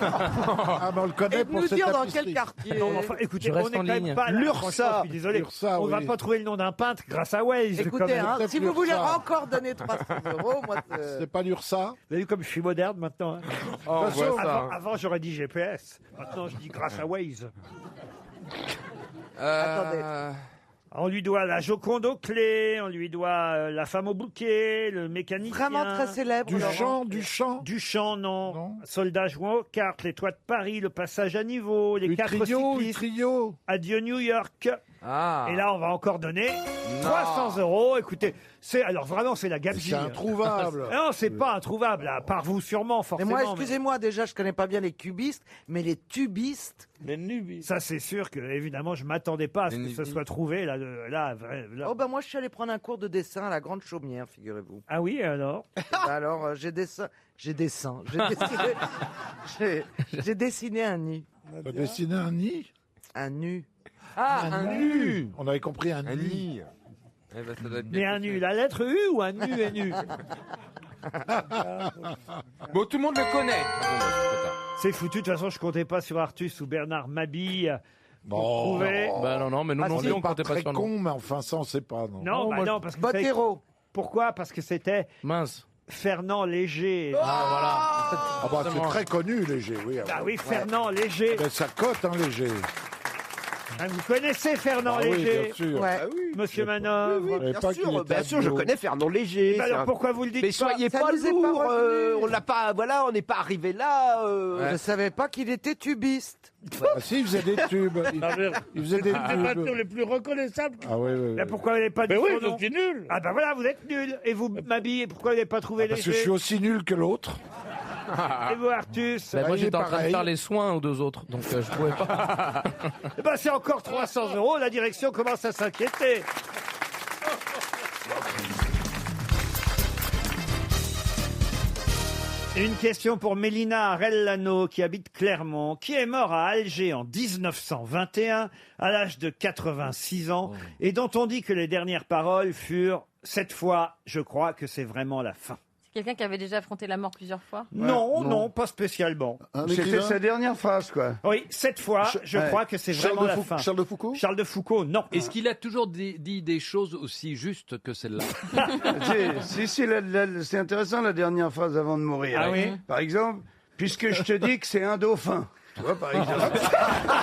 Ah, mais on le connaît Et de pour nous cette dire dans tapisserie. quel quartier. Non, mais enfin, écoutez, Je on reste n'est en quand même ligne. pas là. L'Ursa. Franchement, je suis désolé. L'Ursa, On va oui. pas trouver le nom d'un peintre grâce à Waze. quand Écoutez, même. hein, peut-être si vous voulez l'Ursa. encore donner 300 €, moi, C'est pas l'Ursa? Vous avez vu comme je suis moderne maintenant, hein. Oh, on voit ça. Avant, j'aurais dit GPS. Maintenant, je dis grâce à Waze. Attendez. On lui doit la Joconde aux clés, on lui doit la femme au bouquet, le mécanicien. Vraiment très célèbre. Laurent. Duchamp, non. Soldat jouant aux cartes, les toits de Paris, le passage à niveau, les quatre cyclistes. Adieu New York. Ah. Et là, on va encore donner 300 €. Écoutez, c'est la gabegie. C'est introuvable. Non, c'est pas introuvable, là, par vous sûrement, Mais forcément. moi, excusez-moi, déjà, je connais pas bien les cubistes, mais les tubistes. Les nubistes. Ça, c'est sûr que, évidemment, je m'attendais pas à ce que ce soit trouvé, là. Oh, ben moi, je suis allé prendre un cours de dessin à la Grande Chaumière, figurez-vous. Ah oui, alors? Alors, j'ai dessiné un nid. T'as dessiné un nid? Un nu. Ah, un nu. On avait compris un Un nid. nid. Eh ben, ça doit être Mais un nu, la lettre U ou un nu et nu? Bon, tout le monde le connaît. C'est foutu, de toute façon, je comptais pas sur Artus ou Bernard Mabille pour Bon, trouver. Bah non, mais nous non plus, on comptait pas très sur nous. con, mais enfin, ça, on sait pas, non. Non, moi, non, parce que... vous savez- Bottero. Pourquoi? Parce que c'était Mince. Fernand Léger. Ah bah, c'est très connu, Léger, oui. Ah oui, Fernand Léger. Ben, ça cote, hein, Léger. Ah, vous connaissez Fernand Ah oui, Léger, bien sûr. Ouais. Ah oui, Monsieur je sais pas. Manœuvre? Je savais pas qu'il était Bien sûr, je ado. connais Fernand Léger. Eh ben c'est alors un- pourquoi vous le dites Mais pas? soyez Ça pas nous est pas lourd, revenu. on n'a pas, voilà, on n'est pas arrivé là. Je savais pas qu'il était tubiste. Ah si, il faisait des tubes. Il faisait des C'est les peintures tubes. les plus reconnaissables. Ah oui, oui, Mais oui. pourquoi vous n'avez pas dit Mais oui, son je nom? suis nul. Ah ben voilà, vous êtes nul. Et vous, Mabille, pourquoi vous n'avez pas trouvé Parce que je Léger? suis aussi nul que l'autre. Et vous, Artus? Bah, moi, il est j'étais en train de pareil. faire les soins aux deux autres, donc je pouvais pas. Eh ben c'est encore 300 €. La direction commence à s'inquiéter. Une question pour Mélina Arellano qui habite Clermont, qui est mort à Alger en 1921 à l'âge de 86 ans et dont on dit que les dernières paroles furent « Cette fois, je crois que c'est vraiment la fin ». C'est quelqu'un qui avait déjà affronté la mort plusieurs fois? Non, non, pas spécialement. C'était sa dernière phrase, quoi. Oui, cette fois, je crois que c'est vraiment la fin. Charles de Foucault? Charles de Foucault, non. Est-ce qu'il a toujours dit des choses aussi justes que celle-là? Si, c'est intéressant la dernière phrase avant de mourir. Ah oui? Par exemple, puisque je te dis que c'est un dauphin. Tu vois, par exemple.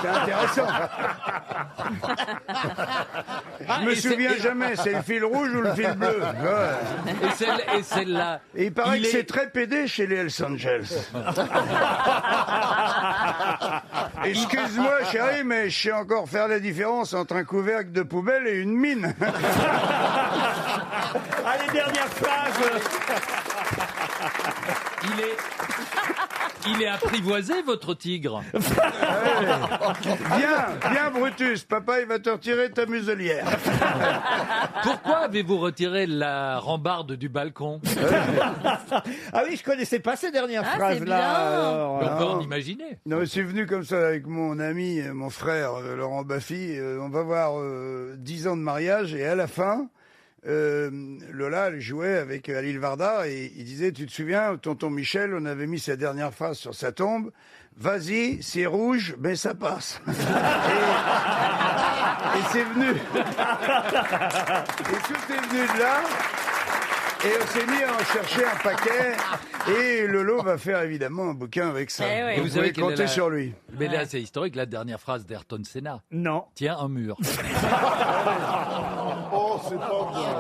C'est intéressant. Je me souviens jamais, c'est le fil rouge ou le fil bleu. Ouais. Et celle-là. Et il paraît que c'est très pédé chez les Hells Angels. Excuse-moi, chérie, mais je sais encore faire la différence entre un couvercle de poubelle et une mine. Allez, dernière phrase. Il est apprivoisé, votre tigre. Viens, Brutus, papa, il va te retirer ta muselière. Pourquoi avez-vous retiré la rambarde du balcon? Ah oui, je connaissais pas ces dernières Ah, phrases c'est là. bien. alors, On peut en imaginer. Non, mais c'est venu comme ça avec mon ami, mon frère, Laurent Baffy. On va voir 10 ans de mariage et à la fin, Lola, elle jouait avec Alil Varda et il disait, tu te souviens, tonton Michel, on avait mis sa dernière phrase sur sa tombe, vas-y, c'est rouge, mais ça passe. Et c'est venu. Et tout est venu de là. Et on s'est mis à en chercher un paquet. Et Lolo va faire évidemment un bouquin avec ça. Eh oui. Et Vous savez pouvez compter sur lui. Mais là, c'est historique, la dernière phrase d'Ayrton Senna. Non. Tiens, un mur. Oh, c'est pas bien.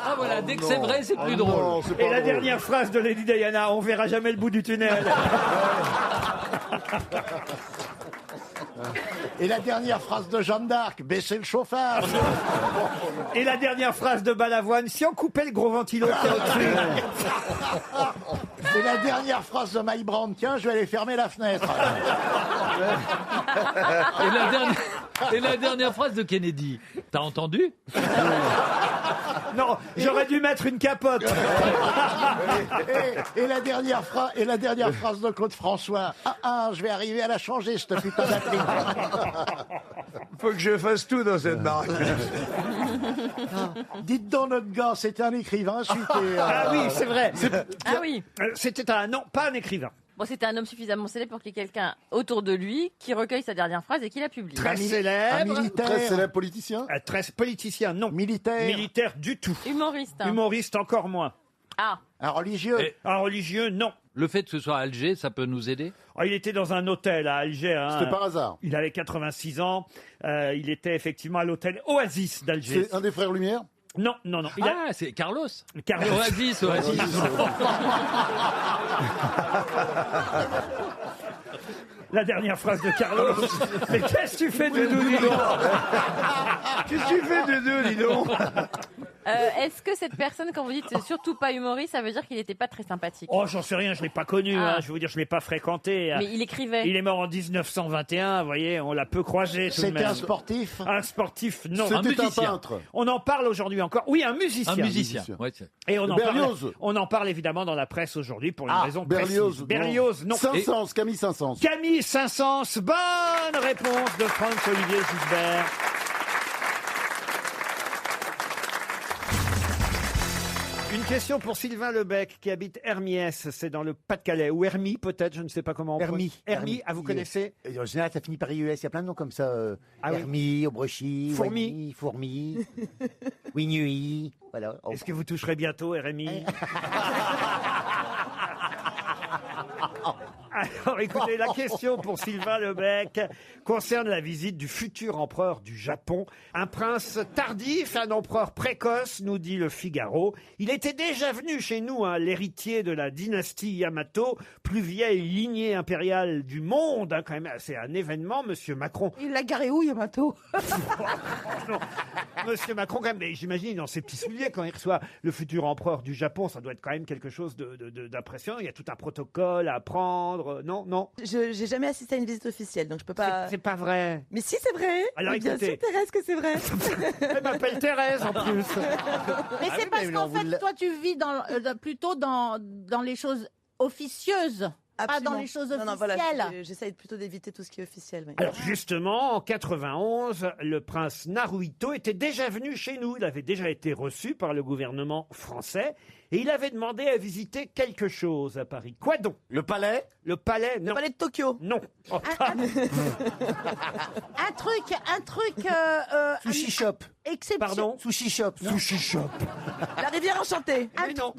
Ah voilà, dès que c'est vrai, c'est plus drôle. Non, c'est pas Et la drôle. dernière phrase de Lady Diana, on verra jamais le bout du tunnel. Et la dernière phrase de Jeanne d'Arc, baissez le chauffage. Et la dernière phrase de Balavoine, si on coupait le gros ventilo qui est au-dessus. Et la dernière phrase de Mike Brandt, tiens, je vais aller fermer la fenêtre. Et la dernière phrase de Kennedy. T'as entendu? Non, j'aurais dû mettre une capote. Et la dernière phrase de Claude François. Je vais arriver à la changer, cette putain d'appli. Faut que je fasse tout dans cette baraque. Dites donc, notre gars, c'était un écrivain, Ah oui, c'est vrai. Ah oui. C'était non, pas un écrivain. Bon, c'était un homme suffisamment célèbre pour qu'il y ait quelqu'un autour de lui qui recueille sa dernière phrase et qui la publie. Très célèbre. Un militaire. Très célèbre politicien. Très politicien, non. Militaire. Militaire du tout. Humoriste. hein. Humoriste encore moins. Ah. Un religieux. Un religieux, non. Le fait que ce soit à Alger, ça peut nous aider? Oh, il était dans un hôtel à Alger. Hein. C'était par hasard. Il avait 86 ans. Il était effectivement à l'hôtel Oasis d'Alger. C'est un des frères Lumière. Non. Ah, c'est Carlos. Carlos. Oasis. La dernière phrase de Carlos. Mais qu'est-ce que tu fais, Doudou, dis donc? Qu'est-ce que tu fais, Doudou, dis donc? Est-ce que cette personne, quand vous dites surtout pas humoriste, ça veut dire qu'il n'était pas très sympathique? Oh, j'en sais rien, je l'ai pas connu. Ah. Hein, je vais vous dire, je l'ai pas fréquenté. Mais il écrivait. Il est mort en 1921, vous voyez, on l'a peu croisé tout de C'était même. un sportif. Un sportif, non. C'était un musicien. peintre. On en parle aujourd'hui encore. Oui, un musicien. Un musicien. Ouais, Et Berlioz. on en parle évidemment dans la presse aujourd'hui pour une raison Berlioz. précise. Berlioz, non. Saint-Saëns, Camille Saint-Saëns. Camille Saint-Saëns, bonne réponse de Franck-Olivier Gisbert. Une question pour Sylvain Lebec qui habite Hermiès, c'est dans le Pas-de-Calais, ou Hermie peut-être, je ne sais pas comment on prononce. Hermie, vous connaissez? En général, ça finit par IES. Il y a plein de noms comme ça. Ah oui. Hermie, Aubrechy, Fourmi. Wagny, Fourmi, Wignui. Voilà. Est-ce que vous toucherez bientôt, RMI? Alors écoutez, la question pour Sylvain Lebec concerne la visite du futur empereur du Japon. Un prince tardif, un empereur précoce, nous dit le Figaro. Il était déjà venu chez nous, hein, l'héritier de la dynastie Yamato, plus vieille lignée impériale du monde. Hein, quand même, c'est un événement, Monsieur Macron. Il l'a garé où, Yamato? Non, Monsieur Macron, quand même, mais j'imagine dans ses petits souliers quand il reçoit le futur empereur du Japon, ça doit être quand même quelque chose d'impressionnant. Il y a tout un protocole à apprendre. Non. J'ai jamais assisté à une visite officielle, donc je peux pas. C'est pas vrai. Mais si, c'est vrai. Alors, Mais bien écoutez. sûr, Thérèse, que c'est vrai. Elle m'appelle Thérèse en plus. Mais c'est parce qu'en fait, toi, tu vis plutôt dans les choses officieuses. pas dans les choses officielles. Non, voilà, j'essaye plutôt d'éviter tout ce qui est officiel. oui. Alors justement, en 91, le prince Naruhito était déjà venu chez nous. Il avait déjà été reçu par le gouvernement français et il avait demandé à visiter quelque chose à Paris. Quoi donc? Le palais? Le palais, non. Le palais de Tokyo. Non. Oh, Un truc. Sushi shop. Pardon? Sushi shop. Sushi shop. La rivière enchantée. Mais non.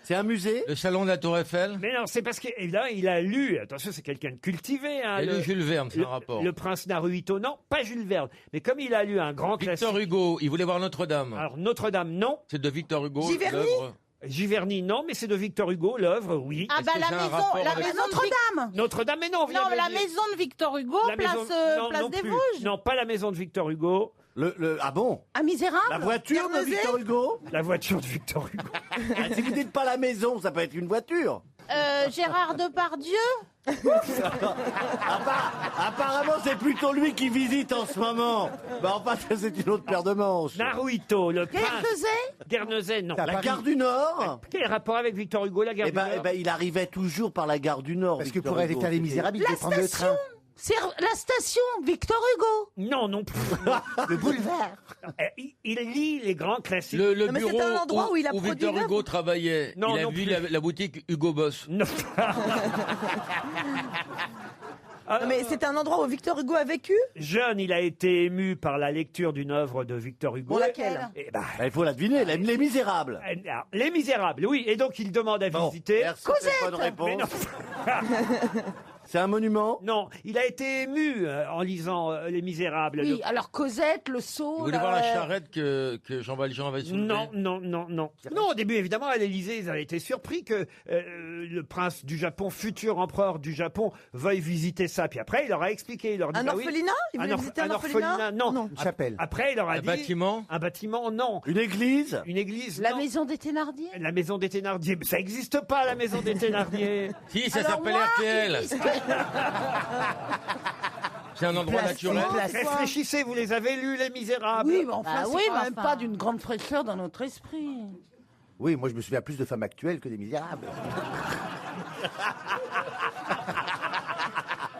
C'est un musée? Le salon de la Tour Eiffel. Mais non, c'est parce qu'évidemment, il a lu, attention, c'est quelqu'un de cultivé. Hein, Et le Jules Verne, c'est un rapport. Le prince Naruhito, non, pas Jules Verne. Mais comme il a lu un grand classique... Victor Hugo, il voulait voir Notre-Dame. Alors, Notre-Dame, non. C'est de Victor Hugo, Giverny l'œuvre. Giverny, non, mais c'est de Victor Hugo, l'œuvre, oui. Ah bah que la c'est un maison, rapport la avec- maison Notre-Dame. Notre-Dame, mais non, on vient Non, de le la dire. maison de Victor Hugo, La place, maison- non, place non des plus. Vosges. Non, pas la maison de Victor Hugo. Ah bon? Un misérable. La voiture de Guernesey Victor Hugo? La voiture de Victor Hugo. Si vous dites pas la maison, ça peut être une voiture. Gérard Depardieu. Apparemment, c'est plutôt lui qui visite en ce moment. Bah, enfin, c'est une autre paire de manches. Naruhito, le prince. Guernesey. Guernesey, non. La gare du Nord? Quel rapport avec Victor Hugo, la gare Eh du ben, Nord il arrivait toujours par la gare du Nord. Parce que Victor pour aller Hugo. faire les Misérables, il La devait prendre le station. train. C'est la station Victor Hugo. Non, non plus. Le boulevard. Il lit les grands classiques. Le Non, mais bureau c'est un endroit où il a produit Victor l'œuvre. Hugo travaillait. Non, il a non vu plus. la boutique Hugo Boss. Non. Non, mais c'est un endroit où Victor Hugo a vécu. Jeune, il a été ému par la lecture d'une œuvre de Victor Hugo. Bon, laquelle? Eh ben, Il faut la deviner, les Misérables. alors, Les Misérables, oui. Et donc, il demande à visiter. Merci pour cette bonne réponse. Mais non. C'est un monument? Non, il a été ému en lisant Les Misérables. Oui, alors Cosette, le seau. Il voulait voir la charrette que Jean Valjean avait soulevée. Non. Non, au début, évidemment, à l'Élysée, ils avaient été surpris que le prince du Japon, futur empereur du Japon, veuille visiter ça. Puis après, il leur a expliqué. Il leur dit, Un bah oui, orphelinat? Il voulait visiter un orphelinat? Non. Une chapelle. Après, il leur a Un dit... bâtiment? Un bâtiment, non. Une église? Une église, La non. maison des Thénardier. La maison des Thénardier. Ça n'existe pas, la maison des Thénardier. Si, ça Alors s'appelle moi, RTL. ils disent C'est un endroit naturel. Réfléchissez, vous les avez lus, Les Misérables. Oui, mais enfin, Bah c'est oui, quand mais même enfin. pas d'une grande fraîcheur dans notre esprit. Oui, moi je me souviens plus de femmes actuelles que des Misérables.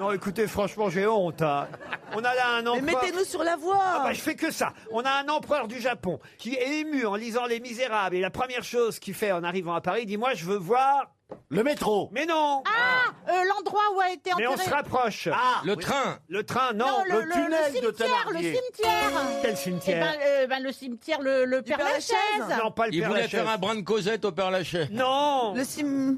Non, écoutez, franchement, j'ai honte. Hein. On a là un Mais empereur... mettez-nous sur la voie. Ah bah, je fais que ça. On a un empereur du Japon qui est ému en lisant Les Misérables. Et la première chose qu'il fait en arrivant à Paris, il dit, moi, je veux voir... Le métro? Mais non. L'endroit où a été Mais enterré. on se rapproche. Le train. Le train, non. Non, le tunnel de cimetière, le Thénardier. cimetière. Quel cimetière? Le cimetière, le Père Père Lachaise. Lachaise. Non, pas le Il Père voulait Lachaise. faire un brin de Cosette au Père Lachaise. Non.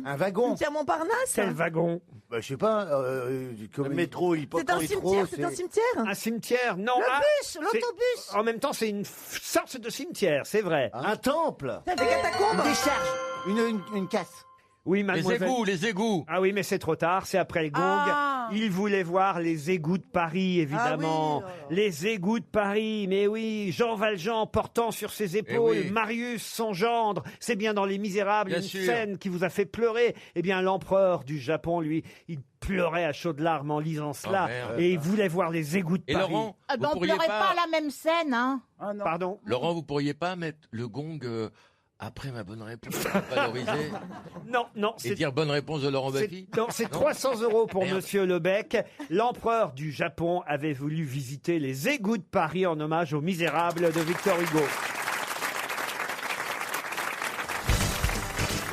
Un wagon. Cimetière Montparnasse. Quel wagon? Bah, je sais pas. Le métro, C'est un cimetière, c'est un cimetière. Un cimetière? Non. Le Ah, bus, c'est- l'autobus. En même temps, c'est une sorte de cimetière, c'est vrai. Un temple? Des catacombes. Une décharge. Une casse. Oui, Les mademoiselle. égouts. Ah oui, mais c'est trop tard, c'est après le gong. Ah. Il voulait voir les égouts de Paris, évidemment. Ah oui, Les égouts de Paris, mais oui. Jean Valjean portant sur ses épaules oui. Marius, son gendre. C'est bien dans Les Misérables, Bien une sûr. scène qui vous a fait pleurer. Eh bien, l'empereur du Japon, lui, il pleurait à chaudes larmes en lisant cela. merde. Et il voulait voir les égouts de Et Paris. Laurent, Ah ben, vous on pourriez pleurait pas pas... à la même scène, hein. Pardon? Laurent, vous pourriez pas mettre le gong après ma bonne réponse pour valoriser Non, et dire bonne réponse de Laurent Baffy? Non, c'est 300 € pour Merde. Monsieur Lebec. L'empereur du Japon avait voulu visiter les égouts de Paris en hommage aux Misérables de Victor Hugo.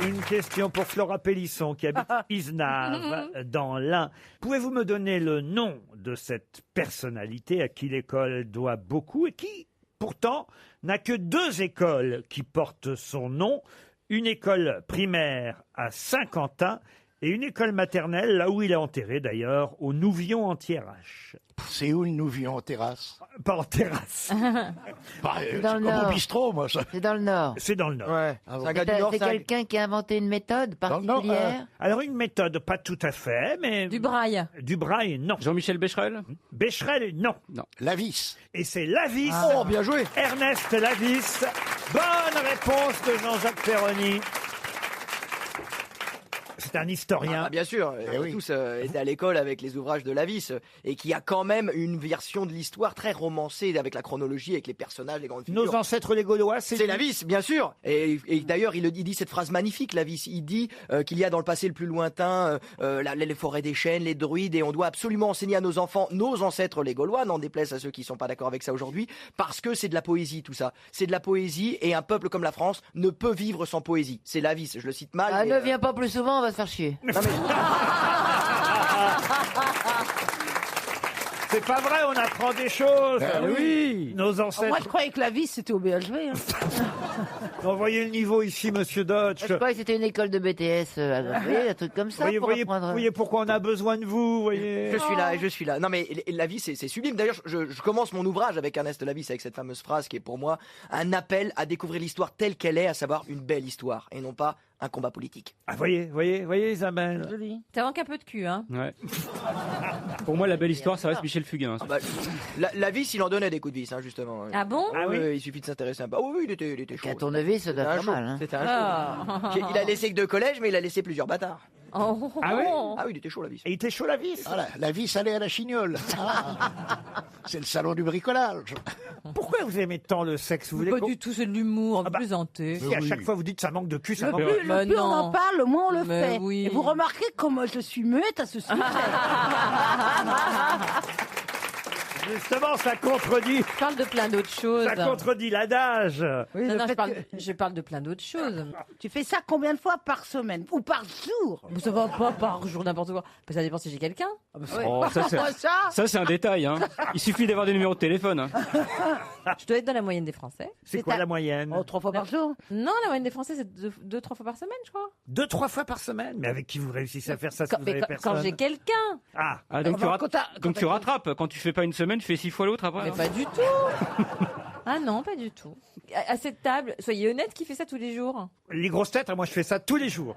Une question pour Flora Pélisson qui habite Isnave dans l'Ain. Pouvez-vous me donner le nom de cette personnalité à qui l'école doit beaucoup et qui, pourtant, n'a que 2 écoles qui portent son nom, une école primaire à Saint-Quentin et une école maternelle, là où il est enterré d'ailleurs, au Nouvion en Thiérache. C'est où le Nouvion en terrasse? Pas en terrasse. Bah, C'est c'est dans le comme au Nord. bistrot, moi. Ça. C'est dans le Nord. C'est dans le Nord. Ouais. Ah bon. C'est un gars du Nord, C'est c'est un- quelqu'un qui a inventé une méthode particulière. Alors une méthode, pas tout à fait, mais... Du braille. Du braille, non. Jean-Michel Becherel. Becherel, non. La vis. Et c'est Lavis. Oh, bien joué. Ernest Lavis. Bonne réponse de Jean-Jacques Perroni. c'est un historien. Ah, bien sûr, on a tous été à l'école avec les ouvrages de Lavis, et qui a quand même une version de l'histoire très romancée avec la chronologie, avec les personnages, les grandes figures. Nos ancêtres les Gaulois, c'est Lavis, bien sûr. Et d'ailleurs, il dit cette phrase magnifique, Lavis. Il dit qu'il y a dans le passé le plus lointain les forêts des chênes, les druides, et on doit absolument enseigner à nos enfants, nos ancêtres les Gaulois, n'en déplaise à ceux qui sont pas d'accord avec ça aujourd'hui, parce que c'est de la poésie tout ça. C'est de la poésie, et un peuple comme la France ne peut vivre sans poésie. C'est Lavis, je le cite mal. Ah, ne viens pas plus souvent, on va se faire chier. Non, mais... C'est pas vrai, on apprend des choses. oui. Nos ancêtres. Moi, je croyais que la vie, c'était au BHV. Hein. On voyait le niveau ici, monsieur Dodge. Je croyais que c'était une école de BTS, un truc comme ça. Voyez pourquoi on a besoin de vous, voyez. Je suis là. Non, mais Lavis, c'est sublime. D'ailleurs, je commence mon ouvrage avec Ernest Lavis, avec cette fameuse phrase qui est pour moi un appel à découvrir l'histoire telle qu'elle est, à savoir une belle histoire, et non pas un combat politique. Ah, voyez, Isabelle. Joli. Ça manque un peu de cul, hein. Ouais. Pour moi, la belle histoire, ça reste Michel Fugain. Lavis, il en donnait des coups de vis, hein, justement. Ah bon? Il suffit de s'intéresser un peu. Ah oui, il était chaud. À ton avis, ça doit faire mal. Hein. C'était un chaud. Il a laissé que 2 collèges, mais il a laissé plusieurs bâtards. Oh. Ah oui? Ah oui, il était chaud, Lavis. Et il était chaud, Lavis? Voilà, la vis allait à la chignole. C'est le salon du bricolage. Pourquoi vous aimez tant le sexe? Vous voulez Pas du tout, c'est de l'humour, plaisanter. Si à chaque fois vous dites ça manque de cul, ça manque de Le plus on en parle, le moins on le fait. Oui. Et vous remarquez comment je suis muette à ce sujet. Justement, ça contredit. Je parle de plein d'autres choses. Ça contredit l'adage. Oui, non, je parle de plein d'autres choses. Tu fais ça combien de fois par semaine ou par jour? Ça va pas par jour, n'importe quoi. Ça dépend si j'ai quelqu'un. Oh, ça, c'est un détail. Hein. Il suffit d'avoir des numéros de téléphone. Hein. Je dois être dans la moyenne des Français. C'est quoi la moyenne? 3 fois par jour? Non, la moyenne des Français, c'est 2-3 fois par semaine, je crois. 2-3 fois par semaine? Mais avec qui vous réussissez à faire ça si vous avez personne? Quand j'ai quelqu'un. Ah, donc tu rattrapes. Quand tu fais pas une semaine, tu fais 6 fois l'autre après. Mais pas du tout. Ah non, pas du tout. À cette table, soyez honnête, qui fait ça tous les jours? Les grosses têtes, moi je fais ça tous les jours.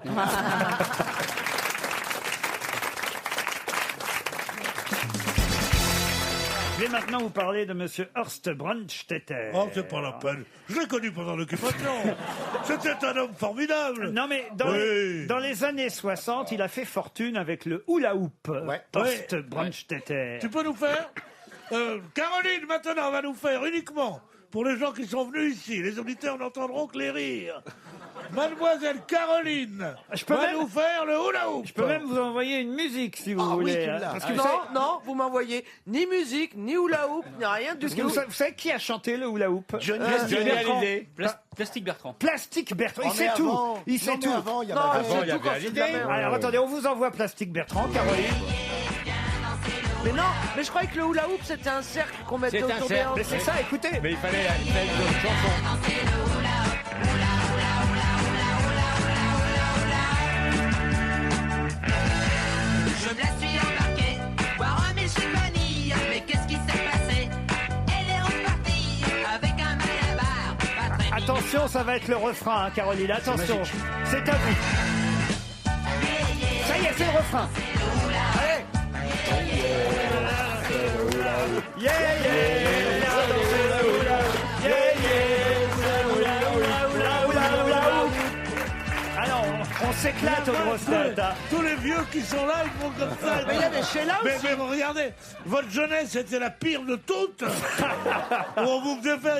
Je vais maintenant vous parler de monsieur Horst Brandstätter. Oh, c'est pas la peine. Je l'ai connu pendant l'occupation. C'était un homme formidable. Non, mais dans les années 60, il a fait fortune avec le hula hoop. Horst Brandstätter. Tu peux nous faire Caroline, maintenant, va nous faire uniquement, pour les gens qui sont venus ici, les auditeurs n'entendront que les rires. Mademoiselle Caroline va nous faire le hula hoop. Je peux même vous envoyer une musique si vous voulez. Parce que non, vous m'envoyez ni musique, ni hula hoop, ni rien du tout. Vous savez qui a chanté le hula hoop? Johnny Hallyday. Plastique Bertrand. Plastique Bertrand. Il sait tout. Il sait tout. Avant, il y avait Hallyday. Alors attendez, on vous envoie Plastique Bertrand, Caroline. Mais non, mais je croyais que le hula hoop c'était un cercle qu'on mettait autour des hanches. Mais c'est ça, écoutez. Mais il fallait une chanson. Je me la suis embarquée, voir un Michel, mais qu'est-ce qui s'est passé? Elle est repartie avec un malabar. Attention, ça va être le refrain, hein, Caroline. Attention, c'est à vous. Ça y est, c'est le refrain. Allez. Yeah, alors, on s'éclate aux grosses têtes. Hein. Tous les vieux qui sont là, ils font comme ça. Mais il y a des Sheila aussi. Mais regardez, votre jeunesse était la pire de toutes. On vous faisait faire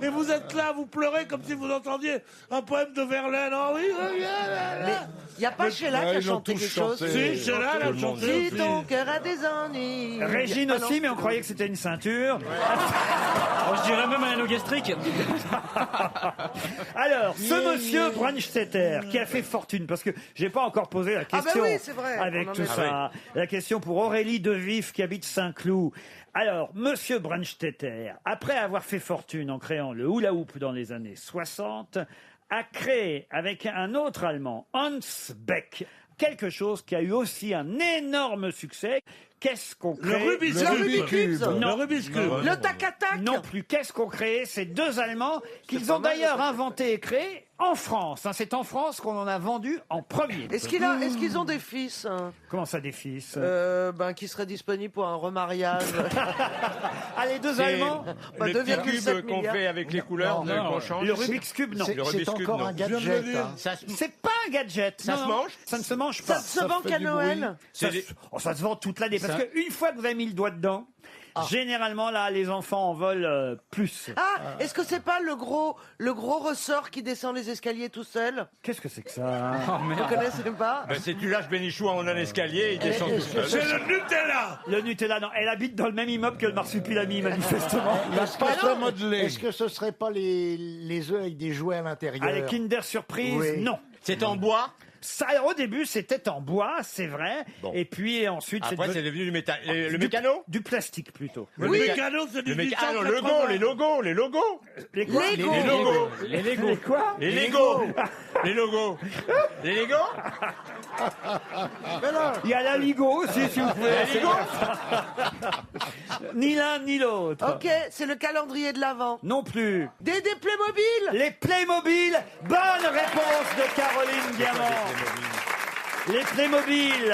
et vous êtes là, vous pleurez comme si vous entendiez un poème de Verlaine. Oh oui, il n'y a pas Sheila qui a chanté quelque chose. Si, Sheila a chanté. Si ton cœur a des ennuis. Régine aussi, mais on croyait que c'était une ceinture. Je dirais même un anneau gastrique. Alors, ce monsieur Brandstätter qui a fait fortune, parce que j'ai pas encore posé la question c'est vrai, avec tout ça. La question pour Aurélie Devif qui habite Saint-Cloud. Alors, monsieur Brandstätter, après avoir fait fortune en créant le hula hoop dans les années 60, a créé avec un autre Allemand, Hans Beck, quelque chose qui a eu aussi un énorme succès. Qu'est-ce qu'on crée? Le Rubik's Cube. Non. Le Rubik's Cube. Le tac-à-tac. Non plus. Qu'est-ce qu'on crée? Ces deux Allemands qu'ils ont d'ailleurs inventé et créé en France. Hein, c'est en France qu'on en a vendu en premier. Est-ce qu'ils ont des fils Comment ça, des fils qui seraient disponibles pour un remariage? Ah, les deux Allemands Le petit cube qu'on fait avec les couleurs, qu'on change. Le Rubik's Cube, non. C'est encore un gadget. C'est pas un gadget. Ça se mange? Ça ne se mange pas. Ça se vend qu'à Noël? Ça se vend toute l'année. Parce qu'une fois que vous avez mis le doigt dedans, généralement, là, les enfants en volent plus. Ah, est-ce que c'est pas le gros ressort qui descend les escaliers tout seul? Qu'est-ce que c'est que ça? Vous connaissez pas? Ben, c'est tu lâches Bénichou en un escalier, il descend tout seul. C'est le Nutella. Le Nutella, non. Elle habite dans le même immeuble que le marsupilami, manifestement. Est-ce que ce serait pas les œufs avec des jouets à l'intérieur? Ah, les Kinder Surprise, Oui. non. C'est en bois? Ça, au début, c'était en bois, c'est vrai. Bon. Et puis ensuite, Après, c'est devenu du métal. Le mécano? Du plastique plutôt. Le mécano, c'est du Ah non, 1880. les logos. Les quoi? Les logos. Les Legos. Les quoi? Les Legos. Les logos. Les Legos? Il y a la Ligo aussi, si vous pouvez. La Ligo? Ni l'un ni l'autre. Ok, c'est le calendrier de l'Avent. Non plus. Des Playmobil. Les Playmobil. Bonne réponse de Caroline Diamant. Les Playmobil.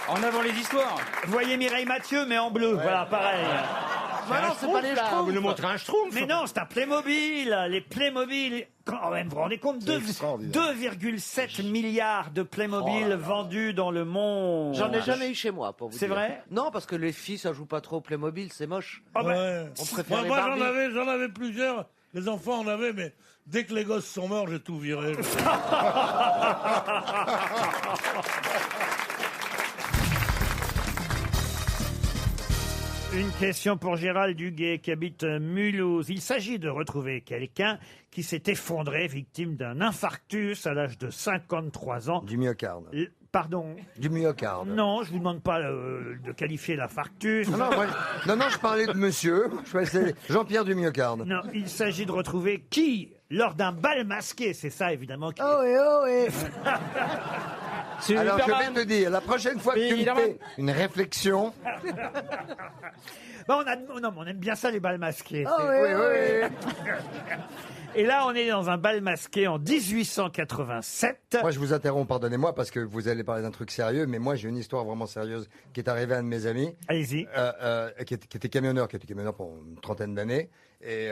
En avant les histoires. Vous voyez Mireille Mathieu, mais en bleu. Voilà, pareil. Bah non, c'est pas les Vous Schtroumpfs. nous montrez un Schtroumpf? Mais non, c'est un Playmobil. Les Playmobil. Quand même, vous vous rendez compte, 2,7 milliards de Playmobil vendus dans le monde. J'en ai jamais eu chez moi, pour vous C'est dire. vrai? Non, parce que les filles, ça joue pas trop au Playmobil, c'est moche. Ah bah, Ouais. On préfère les Moi, Barbie. j'en avais plusieurs. Les enfants en avaient, mais dès que les gosses sont morts, j'ai tout viré. Une question pour Gérald Duguay qui habite Mulhouse. Il s'agit de retrouver quelqu'un qui s'est effondré, victime d'un infarctus à l'âge de 53 ans. Du myocarde. Pardon? Du myocarde. Non, je vous demande pas de qualifier l'infarctus. Non, je parlais de monsieur. C'est Jean-Pierre du myocarde. Non, il s'agit de retrouver qui, lors d'un bal masqué, c'est ça évidemment. Qui... Oh et Alors, je viens de te dire, la prochaine fois que tu me fais une réflexion... Bah, on aime bien ça, les bals masqués. Oh oui. Et là, on est dans un bal masqué en 1887. Moi, je vous interromps, pardonnez-moi, parce que vous allez parler d'un truc sérieux, mais moi, j'ai une histoire vraiment sérieuse qui est arrivée à un de mes amis. Allez-y. Qui était camionneur pendant une trentaine d'années, et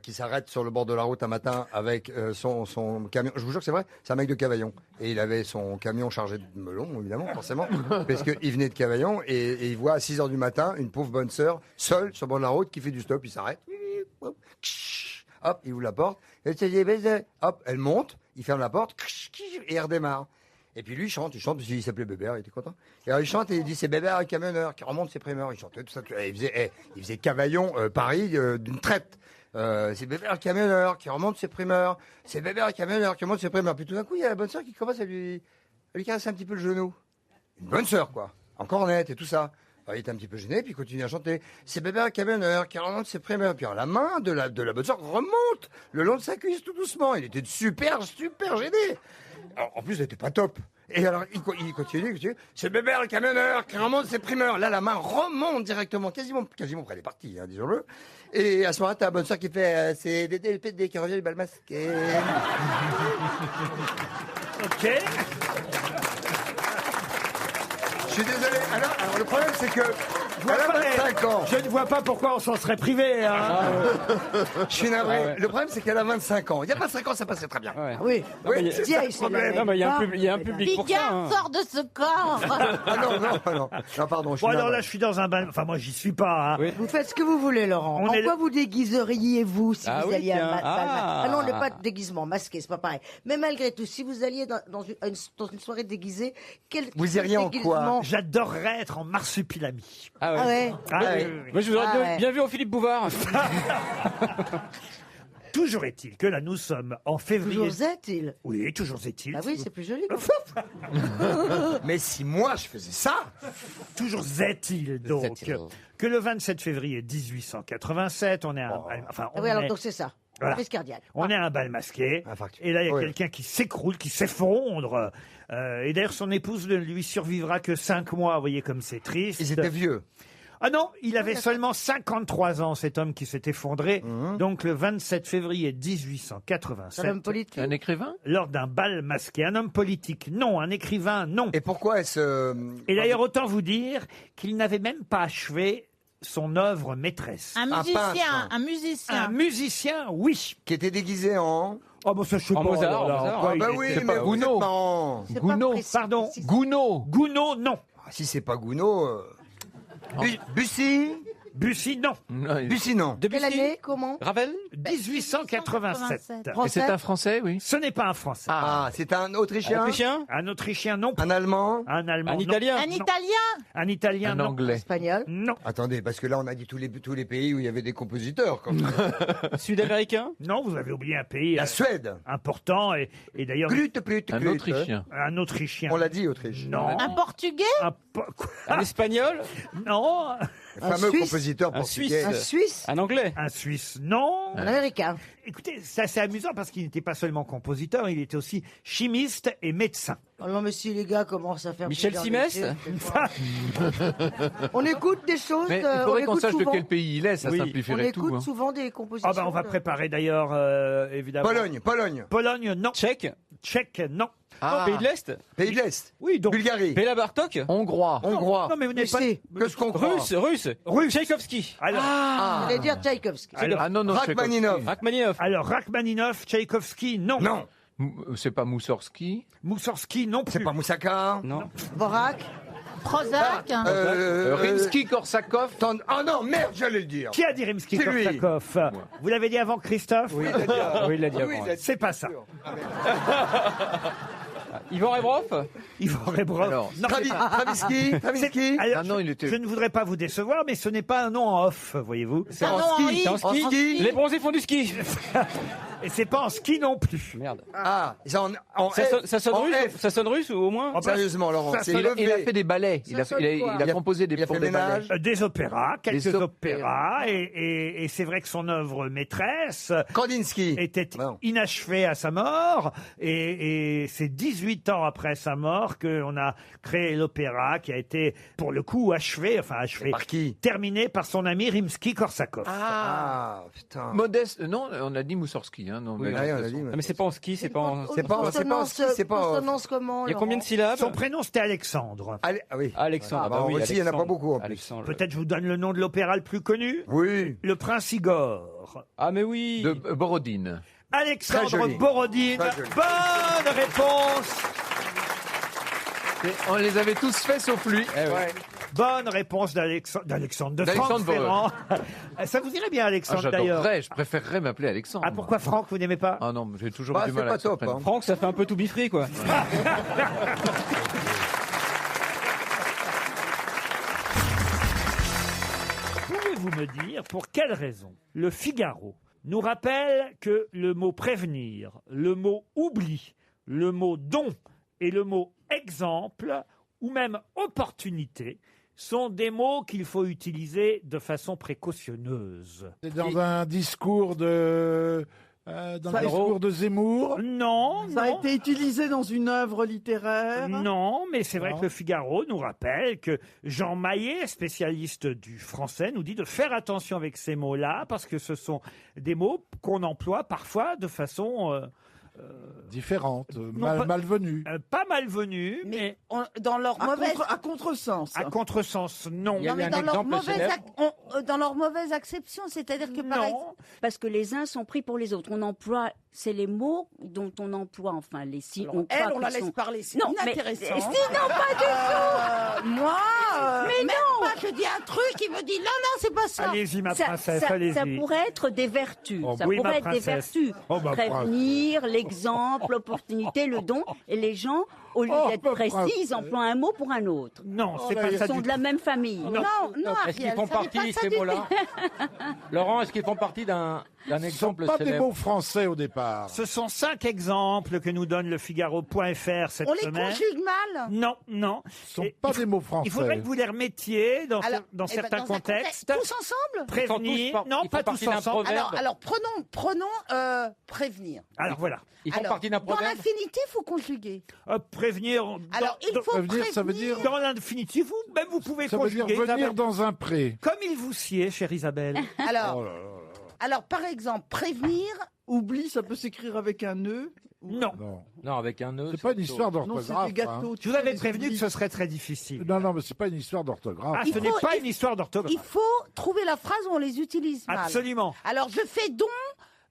qui s'arrête sur le bord de la route un matin avec son camion. Je vous jure que c'est vrai, c'est un mec de Cavaillon. Et il avait son camion chargé de melons, évidemment, forcément, parce qu'il venait de Cavaillon, et il voit à 6 h du matin une pauvre bonne sœur, seule, sur le bord de la route, qui fait du stop, il s'arrête. Hop, il ouvre la porte, hop, elle monte, il ferme la porte, et elle redémarre. Et puis lui, il chante, parce qu'il s'appelait Bébert, il était content. Et alors il chante et il dit, c'est Bébert, le camionneur, qui remonte ses primeurs. Il chantait tout ça, il faisait Cavaillon, Paris, d'une traite. C'est Bébert, le camionneur, qui remonte ses primeurs. C'est Bébert, le camionneur, qui remonte ses primeurs. Puis tout d'un coup, il y a la bonne sœur qui commence à lui caresser un petit peu le genou. Une bonne sœur, quoi. Encore nette et tout ça. Alors, il était un petit peu gêné, puis il continue à chanter. C'est Bébert, le camionneur, qui remonte ses primeurs. Puis alors, la main de la bonne sœur remonte le long de sa cuisse tout doucement. Il était super gêné. Alors, en plus, elle n'était pas top. Et alors, il continue. C'est Bébert, le camionneur, qui remonte ses primeurs. Là, la main remonte directement, quasiment près des parties, hein, disons-le. Et à ce moment-là, t'as la bonne sœur qui fait c'est des qui revient du bal masqué. Ok. Je suis désolé. Alors, le problème, c'est que elle a 25 ans. Je ne vois pas pourquoi on s'en serait privé. Hein. Je suis navré. Le problème, c'est qu'elle a 25 ans. Il y a 25 ans, ça passait très bien. Oui. C'est ça le problème. Non, mais il y a un public pour ça. Bigard, sors de ce corps. Ah non, pardon. Je suis Bon, alors navré. là, je suis dans un bal. Enfin, moi, j'y suis pas. Hein. Vous faites ce que vous voulez, Laurent. On En est quoi vous déguiseriez-vous si Ah vous oui, alliez à tiens. un bal Ah. Ah non, le pas de déguisement, masqué, c'est pas pareil. Mais malgré tout, si vous alliez dans une soirée déguisée, quel Vous iriez en quoi? déguisement J'adorerais être en marsupilami. Ah Ah ouais. Ah, ouais. oui. Moi, je vous aurais Ah ouais. bien vu au Philippe Bouvard. Toujours est-il que là, nous sommes en février. Toujours est-il. Oui, toujours est-il. Bah oui, c'est plus joli. Mais si moi, je faisais ça. Toujours est-il donc que le 27 février 1887, on est à un bal, enfin, Ah on oui, alors est- donc c'est ça. Voilà. Crise cardiaque. On est à un bal masqué, Infarctus. et là il y a Oui. quelqu'un qui s'écroule, qui s'effondre. Et d'ailleurs son épouse ne lui survivra que 5 mois. Vous voyez comme c'est triste. Ils étaient vieux. Ah non, il avait seulement 53 ans, cet homme qui s'est effondré, donc le 27 février 1887. Un homme politique. Un écrivain? Lors d'un bal masqué. Un homme politique, non. Un écrivain, non. Et pourquoi est-ce... Et d'ailleurs, autant vous dire qu'il n'avait même pas achevé son œuvre maîtresse. Un musicien, un musicien. Un musicien, oui. Qui était déguisé en... Oh, bah ça, je sais pas. Mozart, alors, Mozart. quoi, Ah bah il oui, était- mais vous êtes Gounod. marrant. C'est pas Gounod. précis. Pardon. Gounod. Gounod, non. Ah, si c'est pas Gounod... Bussy Bussy, non. Bussy, non. Quelle année? Comment? Ravel 1887. Et c'est un Français, oui. Ce n'est pas un Français. Ah, c'est un Autrichien? Autrichien Un Autrichien, non. Un Allemand? Un Allemand, Un non. Italien Un Non. Italien. Un Italien, Un non. Anglais. Espagnol? Non. Attendez, parce que là, on a dit tous les pays où il y avait des compositeurs. Comme... Sud-américain Non, vous avez oublié un pays La Suède. important et d'ailleurs... Un Autrichien. Un Autrichien. On l'a dit, Autriche. Non. Un Portugais. Quoi Un Espagnol Non. Le fameux Suisse. compositeur Un portugais. Un Suisse? Un Anglais Un Suisse, non. Un Américain? Écoutez, c'est assez amusant parce qu'il n'était pas seulement compositeur, il était aussi chimiste et médecin. Oh non, mais si les gars commencent à faire... Michel plusieurs Simès métiers, on écoute des choses... Mais il faudrait qu'on écoute sache de souvent- quel pays il est, ça Oui. On simplifierait tout. écoute hein. souvent des compositions. Ah bah on va préparer d'ailleurs, évidemment. Pologne, Pologne. Pologne, non. Tchèque Tchèque, non. Ah. Pays de l'Est Pays de l'Est. Oui, donc... Bulgarie. Béla Bartok Hongrois. Hongrois. Non, mais vous n'êtes pas... Que ce qu'on croit. Russe Tchaïkovski Alors, Je voulais dire Tchaïkovski. Ah non, non, Rachmaninov. Rachmaninoff alors Rachmaninov, Tchaïkovski, non. Non. C'est pas Moussorski. Moussorski, non plus. C'est pas Moussaka. Non. Dvorak. Prozac. Rimsky-Korsakov. Ah non, merde, j'allais le dire. Qui a dit C'est lui. Rimsky-Korsakov? Vous l'avez dit avant, Christophe? Oui, il l'a dit avant. Oui, il l'a dit Oui, avant. il l'a dit. C'est pas ça. Ivan Rebrov Ivan Rebrov. Alors, Non, c'est pas- Travinsky. Alors, Ah non, il était- je ne voudrais pas vous décevoir, mais ce n'est pas un nom en off, voyez-vous. C'est un nom en i. C'est en ski. Les bronzés font du ski. Et c'est pas en ski non plus. Merde. Ah, c'est en Ça, F. ça sonne En russe, F. ça sonne russe ou au moins Oh, bah, Sérieusement, Laurent, ça c'est sonne- levé. Il a fait des ballets. Il a composé des Il a pour fait des ballets. ménage. Des opéras, quelques Des opéras, et c'est vrai que son œuvre maîtresse Kandinsky. était Non. inachevée à sa mort, et c'est 18 ans après sa mort qu'on a créé l'opéra qui a été, pour le coup, achevé, Par qui? terminé par son ami Rimsky-Korsakov. Ah, putain. Modeste. Non, on a dit Moussorski. Hein, non, Oui, mais- on a dit. Non, mais c'est pas en ski, c'est pas en... C'est pas en ski, c'est pas en- Consonance comment? Il y a combien de Laurent syllabes Son prénom, c'était Alexandre. Allez, ah oui. Alexandre. Ah, bah, oui, aussi, il y en a pas Alexandre. beaucoup, en plus. Alexandre. Peut-être je vous donne le nom de l'opéra le plus connu. Oui. Le Prince Igor. Ah, mais oui. De Borodine. Très Alexandre joli. Borodine. Très joli. Bonne réponse. On les avait tous faits sauf lui. Bonne réponse d'Alexandre, de Franck D'Alexandre Ferrand. Ça vous irait bien, Ah, Alexandre, d'ailleurs. j'adorerais, je préférerais m'appeler Alexandre. Ah, pourquoi Franck, vous n'aimez pas? Ah non, j'ai toujours Bah, du c'est mal pas avec ce top, prénom. hein. Franck, ça fait un peu tout bifré, quoi. Pouvez-vous me dire pour quelle raison le Figaro nous rappelle que le mot prévenir, le mot oubli, le mot don et le mot exemple ou même opportunité sont des mots qu'il faut utiliser de façon précautionneuse. C'est dans un discours de... dans un discours de Zemmour. Non, Ça a non. été utilisé dans une œuvre littéraire. Non, mais c'est vrai Non. que le Figaro nous rappelle que Jean Maillet, spécialiste du français, nous dit de faire attention avec ces mots-là parce que ce sont des mots qu'on emploie parfois de façon Différente, pas- malvenue. pas malvenue, mais Dans leur À, mauvaise... à contresens. à contresens, non. Il y a Non, eu mais un dans leur, exemple mauvaise célèbre. dans leur mauvaise acception, c'est-à-dire que par Non. exemple, parce que les uns sont pris pour les autres. On emploie, c'est les mots dont on emploie, enfin les si Alors, on croit elle, on la qu'ils laisse sont- parler, c'est Non, mais inintéressant. non, pas du tout. Moi, Mais même non. pas, je dis un truc, il me dit non, non, c'est pas ça. Allez-y, ma Ça, princesse, ça allez-y. pourrait être des vertus. Oh, ça oui, pourrait ma être des princesse. vertus. Oh, ma Prévenir, l'exemple, l'opportunité, le don. Et les gens, au lieu Oh, d'être ma précis, princesse. ils emploient un mot pour un autre. Non, c'est là, pas ils ça Ils sont du de la tout. même famille. Non, non, Est-ce qu'ils Ariel, font ça n'est partie, pas ça ces du mots-là tout. Laurent, est-ce qu'ils font partie d'un Un Ce sont exemple pas des célèbre. mots français au départ. Ce sont 5 exemples que nous donne le Figaro.fr cette On les semaine. conjugue mal. Non, non. Ce sont Et pas il faut- des mots français. Il faudrait que vous les remettiez dans, Alors, dans eh ben, certains dans un contextes. Tous ensemble Prévenir. Non, ils pas font tous partie d'un ensemble. proverbe. Alors prenons prévenir. Alors voilà. Ils font Alors, partie d'un dans proverbe. l'infinitif, il faut conjuguer. Prévenir. Alors, il faut Prévenir, ça veut prévenir. dire- Dans l'infinitif, même vous pouvez Ça veut dire conjuguer. venir Isabelle. dans un pré. Comme il vous sied, chère Isabelle. Alors, Oh là là là. alors, par exemple, prévenir. Oublie, ça peut s'écrire avec un nœud. Non. Non. Non, avec un nœud. C'est pas une plutôt- histoire Non, c'est d'orthographe. des gâteaux. Je vous avais prévenu que ce serait très difficile. Non, non, mais c'est pas une histoire d'orthographe. Ah, Il ce n'est faut- pas il- une histoire d'orthographe. Il faut trouver la phrase où on les utilise mal. Absolument. Alors, je fais don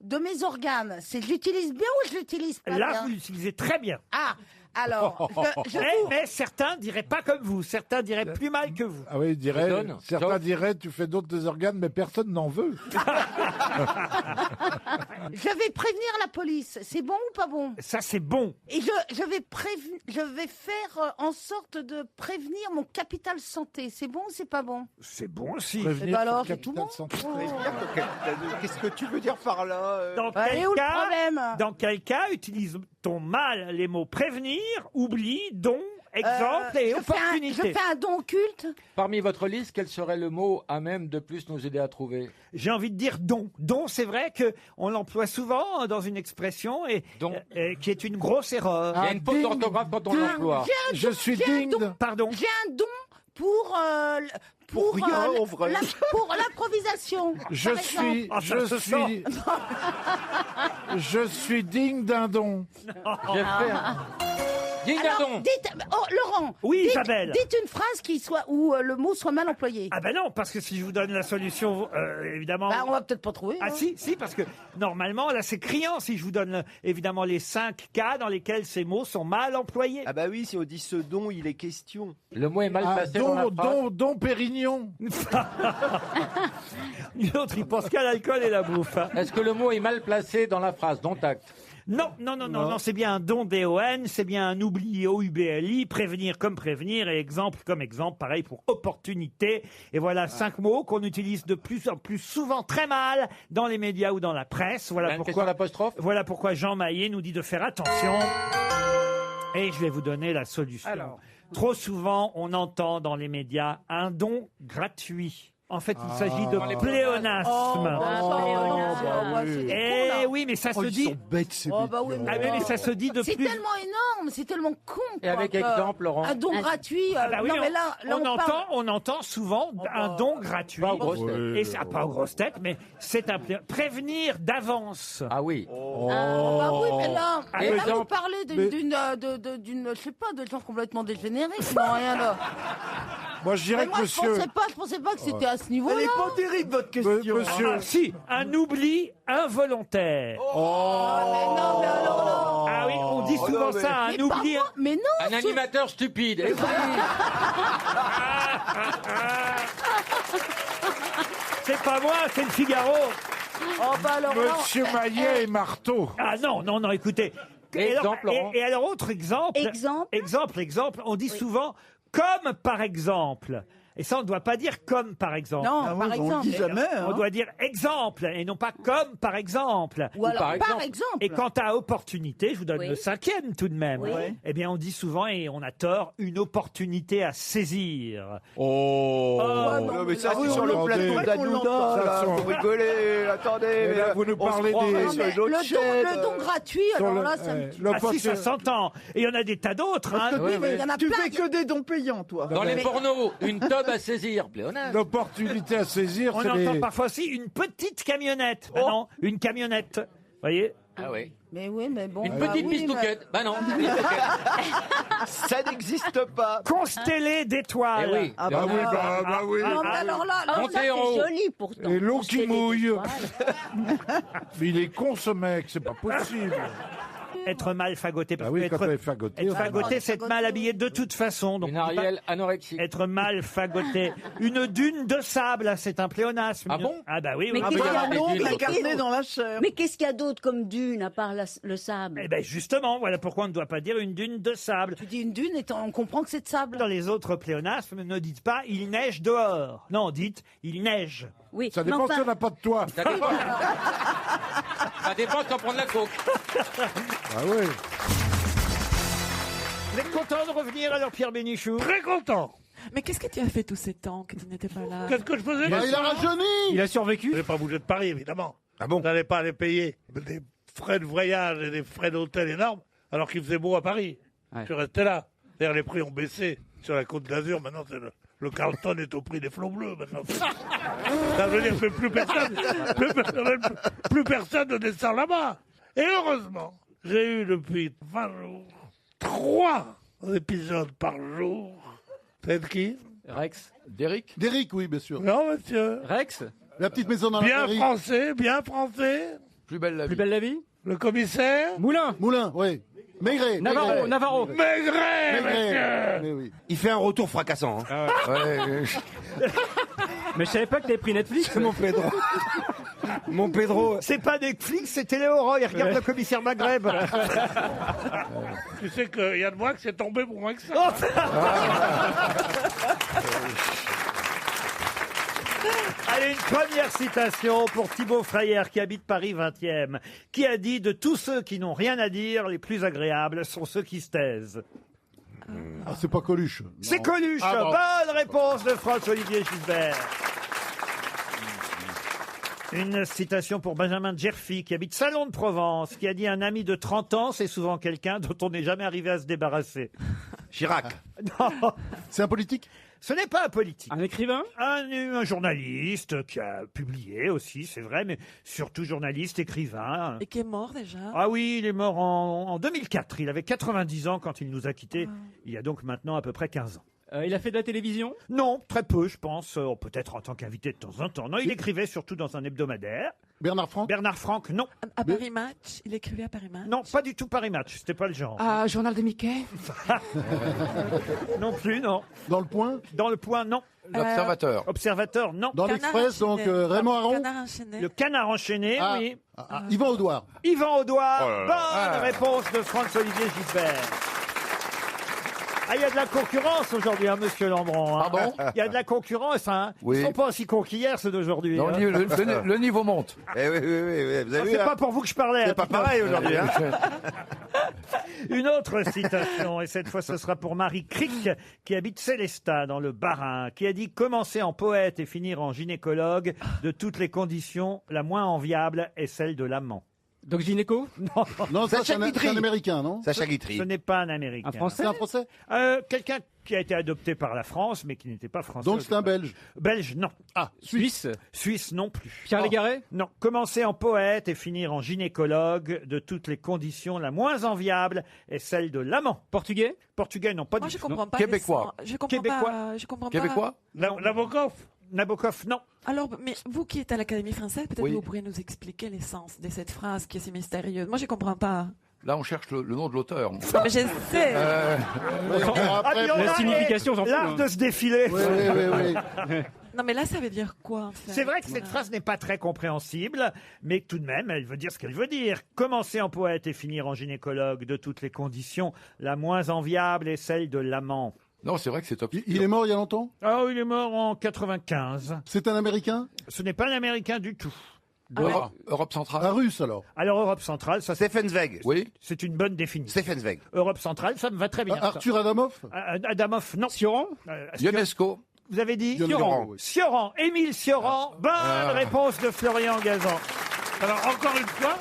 de mes organes. C'est je l'utilise bien ou je l'utilise pas Là, bien vous l'utilisez très bien. Ah, alors, je Mais certains diraient pas comme vous. Certains diraient plus mal que vous. Ah oui, donne. certains Sauf- diraient, tu fais d'autres des organes, mais personne n'en veut. je vais prévenir la police. C'est bon ou pas bon? Ça, c'est bon. Et je vais faire en sorte de prévenir mon capital santé. C'est bon ou c'est pas bon? C'est bon aussi. Prévenir Eh ben alors, son c'est tout capital bon. santé. Qu'est-ce que tu veux dire par là Dans Bah, et quel où le cas, problème? dans quel cas utilise-t-on mal les mots prévenir, oubli, don, exemple et je opportunité? fais un don culte. Parmi votre liste, quel serait le mot à même de plus nous aider à trouver? J'ai envie de dire don. Don, c'est vrai que on l'emploie souvent dans une expression et Don. qui est une grosse erreur. Il y a une faute d'orthographe quand on l'emploie. Je suis digne. Pardon. J'ai un don pour rien, en vrai. pour l'improvisation. Je par exemple. suis, Ah, ça se sent. je suis digne d'un don. J'ai fait un... Digne d'un Alors, don. dites, Laurent. Oui, dites, Isabelle. Dites une phrase qui soit où le mot soit mal employé. Ah ben non, parce que si je vous donne la solution, évidemment. Bah, on va peut-être pas trouver. Ah hein. si, parce que normalement, là, c'est criant si je vous donne évidemment les 5 cas dans lesquels ces mots sont mal employés. Ah bah oui, si on dit ce dont il est question. Le mot est mal Ah, placé dans la phrase. don Pérignon. L'autre, il pense qu'à l'alcool et la bouffe. hein. Est-ce que le mot est mal placé dans la phrase? Dont acte. Non, c'est bien un don D-O-N, c'est bien un oubli O-U-B-L-I, prévenir comme prévenir et exemple comme exemple, pareil pour opportunité. Et voilà 5 mots qu'on utilise de plus en plus souvent très mal dans les médias ou dans la presse. Voilà Une question pourquoi, d'apostrophe? voilà pourquoi Jean Maillet nous dit de faire attention. Et je vais vous donner la solution. Alors. Trop souvent, on entend dans les médias un don gratuit. En fait, il s'agit de pléonasme. Eh oui, mais ça se dit. bêtes, ces Oh, bah oui, Ah oui, mais ça se dit de C'est plus. tellement énorme, c'est tellement con. Et avec quoi, que- exemple, Laurent? Un don gratuit. Ah bah oui, non, mais là on entend souvent un don gratuit. Pas aux grosses têtes. Et ça, pas aux grosses têtes, mais c'est un prévenir d'avance. Ah oui. Bah oui, mais là, Ah, mais là, exemple. vous parlez d'une, je sais pas, de gens complètement dégénérés qui n'ont rien là. Moi, je dirais Mais moi, que monsieur. je pensais pas que c'était à ce niveau-là. Elle est pas terrible votre question. Monsieur. Ah, si, un oubli involontaire. Mais non, mais alors là. Ah oui, on dit souvent non, mais- ça, un Mais oubli. parfois- mais non. Un animateur stupide. Eh oui. C'est pas moi, c'est le Figaro. Oh, bah alors là. Monsieur Maillet et Marteau. Ah non, écoutez. Exemple, Laurent. Et alors, autre exemple. Exemple, on dit souvent comme par exemple. Et ça, on ne doit pas dire comme par exemple. Non, Ah oui, par on le exemple. dit jamais. On doit dire exemple et non pas comme par exemple. Ou alors, par exemple. Et quant à opportunité, je vous donne Oui. le 5e tout de même. Oui. Eh bien, on dit souvent, et on a tort, une opportunité à saisir. Oh. Non, mais ça, Ah oui, c'est sur on le l'entend. plateau Ouais, d'Anouda, Ça, là, sont- vous rigolez, attendez. Mais là, vous nous on se parlez croirait des- sur Mais une autre chaîne. le don gratuit, Sur alors le- là, ça me ouais, tue. Ah si, ça s'entend. Et il y en a des tas d'autres. hein. Oui, mais il y en a Tu plein. fais que des dons payants, toi. Dans les pornos, une tube à saisir. Pléonasme. L'opportunité à saisir, On c'est entend les... parfois aussi une petite camionnette. Ah non, une camionnette. Voyez. Ah oui. Mais oui, mais bon. Une bah petite oui, pistouquette. Bah non. Ça n'existe pas. Constellé d'étoiles. Eh oui. Ah Ah oui, bah oui. Non, mais alors là, Oh, Montez ça, en haut. c'est joli pourtant. Et l'eau Consteller qui des mouille. étoiles. Mais il est con ce mec, c'est pas possible. Être mal fagoté. Parce Ah oui, que quand on est fagoté, être on fait fagoté, mal. c'est être mal habillé de toute façon. Donc Une on dit pas Ariel anorexique. être mal fagoté. Une dune de sable, c'est un pléonasme. Ah bon? Ah bah oui, Mais oui. qu'est-ce qu'il y a d'autre comme dune à part le sable? Eh ben justement, voilà pourquoi on ne doit pas dire une dune de sable. Tu dis une dune et on comprend que c'est de sable. Dans les autres pléonasmes, ne dites pas il neige dehors. Non, dites il neige. Oui, Ça dépend si on n'a pas de toit. Ça dépend. Ça dépend quand prendre la coke. Ah oui. Vous êtes content de revenir alors, Pierre Bénichou? Très content. Mais qu'est-ce que tu as fait tous ces temps que tu n'étais pas là? Qu'est-ce que je faisais? Il a rajeuni. Il a survécu. Je n'ai pas bougé de Paris, évidemment. Ah bon? Vous n'allez pas aller payer des frais de voyage et des frais d'hôtel énormes alors qu'il faisait beau à Paris. Ouais. Je suis resté là. D'ailleurs, les prix ont baissé sur la Côte d'Azur. Maintenant, le Carlton est au prix des flots bleus. Maintenant. Ça veut dire que plus personne ne descend là-bas. Et heureusement, j'ai eu depuis 20 jours 3 épisodes par jour. C'est qui? Rex. Derrick. Derrick, oui, bien sûr. Non, monsieur. Rex. La petite maison dans la Bien prairie. français, bien français. Plus belle la Plus vie. belle la vie. Le commissaire. Moulin. Moulin, oui. Maigret. Navarro. Navarro. Maigret, monsieur. Mais oui. Il fait un retour fracassant. Hein. Ouais. Mais je savais pas que t'avais pris Netflix. Mon Pedro. Mon Pedro. C'est pas Netflix, c'est Téléoro. Il regarde le commissaire Maghreb. Tu sais que Yann Moix est tombé pour moins que ça. Oh, allez, une première citation pour Thibaut Freyer, qui habite Paris 20e, qui a dit « De tous ceux qui n'ont rien à dire, les plus agréables sont ceux qui se taisent. Ah, c'est pas Coluche. » C'est Coluche. Ah, bon. Bonne réponse de François-Olivier Gisbert. Une citation pour Benjamin Djerfi, qui habite Salon de Provence, qui a dit « Un ami de 30 ans, c'est souvent quelqu'un dont on n'est jamais arrivé à se débarrasser. » Chirac. Non, C'est un politique. ce n'est pas un politique. Un écrivain. Un journaliste qui a publié aussi, c'est vrai, mais surtout journaliste, écrivain. Et qui est mort déjà? Ah oui, il est mort en 2004. Il avait 90 ans quand il nous a quittés. Il y a donc maintenant à peu près 15 ans. Il a fait de la télévision. Non, très peu, je pense. Peut-être en tant qu'invité de temps en temps. Non, il écrivait surtout dans un hebdomadaire. Bernard Franck. Bernard Franck, non. À Paris Match? Il écrivait à Paris Match? Non, pas du tout Paris Match. C'était pas le genre. Ah, Journal de Mickey? Non plus, non. Dans le Point. Dans le Point, non. L'Observateur. Observateur, non. Dans Canard l'Express, donc enchaîné. Raymond Aron. Canard enchaîné. Le Canard enchaîné, Ah. oui. Yvan Audouard. Yvan Audouard. Oh là là. Bonne réponse de François-Olivier Gisbert. Ah, il y a de la concurrence aujourd'hui, hein, monsieur Lambron. Hein. Pardon? Il y a de la concurrence, hein. Oui. Ils sont pas aussi cons qu'hier, ceux d'aujourd'hui. Non, hein. le niveau monte. Eh oui, vous avez vu. C'est hein. pas pour vous que je parlais. C'est hein, pas Titoff. pareil aujourd'hui. Hein. Une autre citation, et cette fois ce sera pour Marie Cric, qui habite Célestat, dans le Bas-Rhin, qui a dit « Commencer en poète et finir en gynécologue, de toutes les conditions, la moins enviable est celle de l'amant. » Donc gynéco. Non, Non, ça, Sacha c'est un Guitry. Américain, non? Sacha ce Guitry. n'est pas un Américain. Un Français. C'est un Français. Quelqu'un qui a été adopté par la France, mais qui n'était pas français. Donc c'est un Belge. Belge, non. Ah, Suisse. Suisse, non plus. Pierre Légaré. Non. Commencer en poète et finir en gynécologue, de toutes les conditions, la moins enviable est celle de l'amant. Portugais. Portugais, non, pas Moi, du je tout. comprends pas. Québécois. Je comprends Québécois. pas. Je comprends Québécois. Nabokov. Nabokov, non. Alors, mais vous qui êtes à l'Académie française, peut-être Oui. vous pourriez nous expliquer l'essence de cette phrase qui est si mystérieuse. Moi, je comprends pas. Là, on cherche le nom de l'auteur. Mais je sais. Ah, mais on La a- signification, j'en fous, l'art hein. de se défiler. Oui, oui, oui. Non, mais là, ça veut dire quoi, en fait? C'est vrai que cette phrase n'est pas très compréhensible, mais tout de même, elle veut dire ce qu'elle veut dire. Commencer en poète et finir en gynécologue, de toutes les conditions, la moins enviable est celle de l'amant. Non, c'est vrai que c'est obscur. Il est mort il y a longtemps? Ah, il est mort en 95. C'est un Américain? Ce n'est pas un Américain du tout. Europe centrale. Un Russe alors? Alors, Europe centrale, ça Stephen Zweig. Oui. c'est une bonne définition. Stephen Zweig. Europe centrale, ça me va très bien. ça. Arthur Adamov? Adamov, non. Sioran. Ionesco. Vous avez dit Sioran, oui. Sioran, Émile Sioran. Bonne réponse de Florian Gazan. Alors, encore une fois,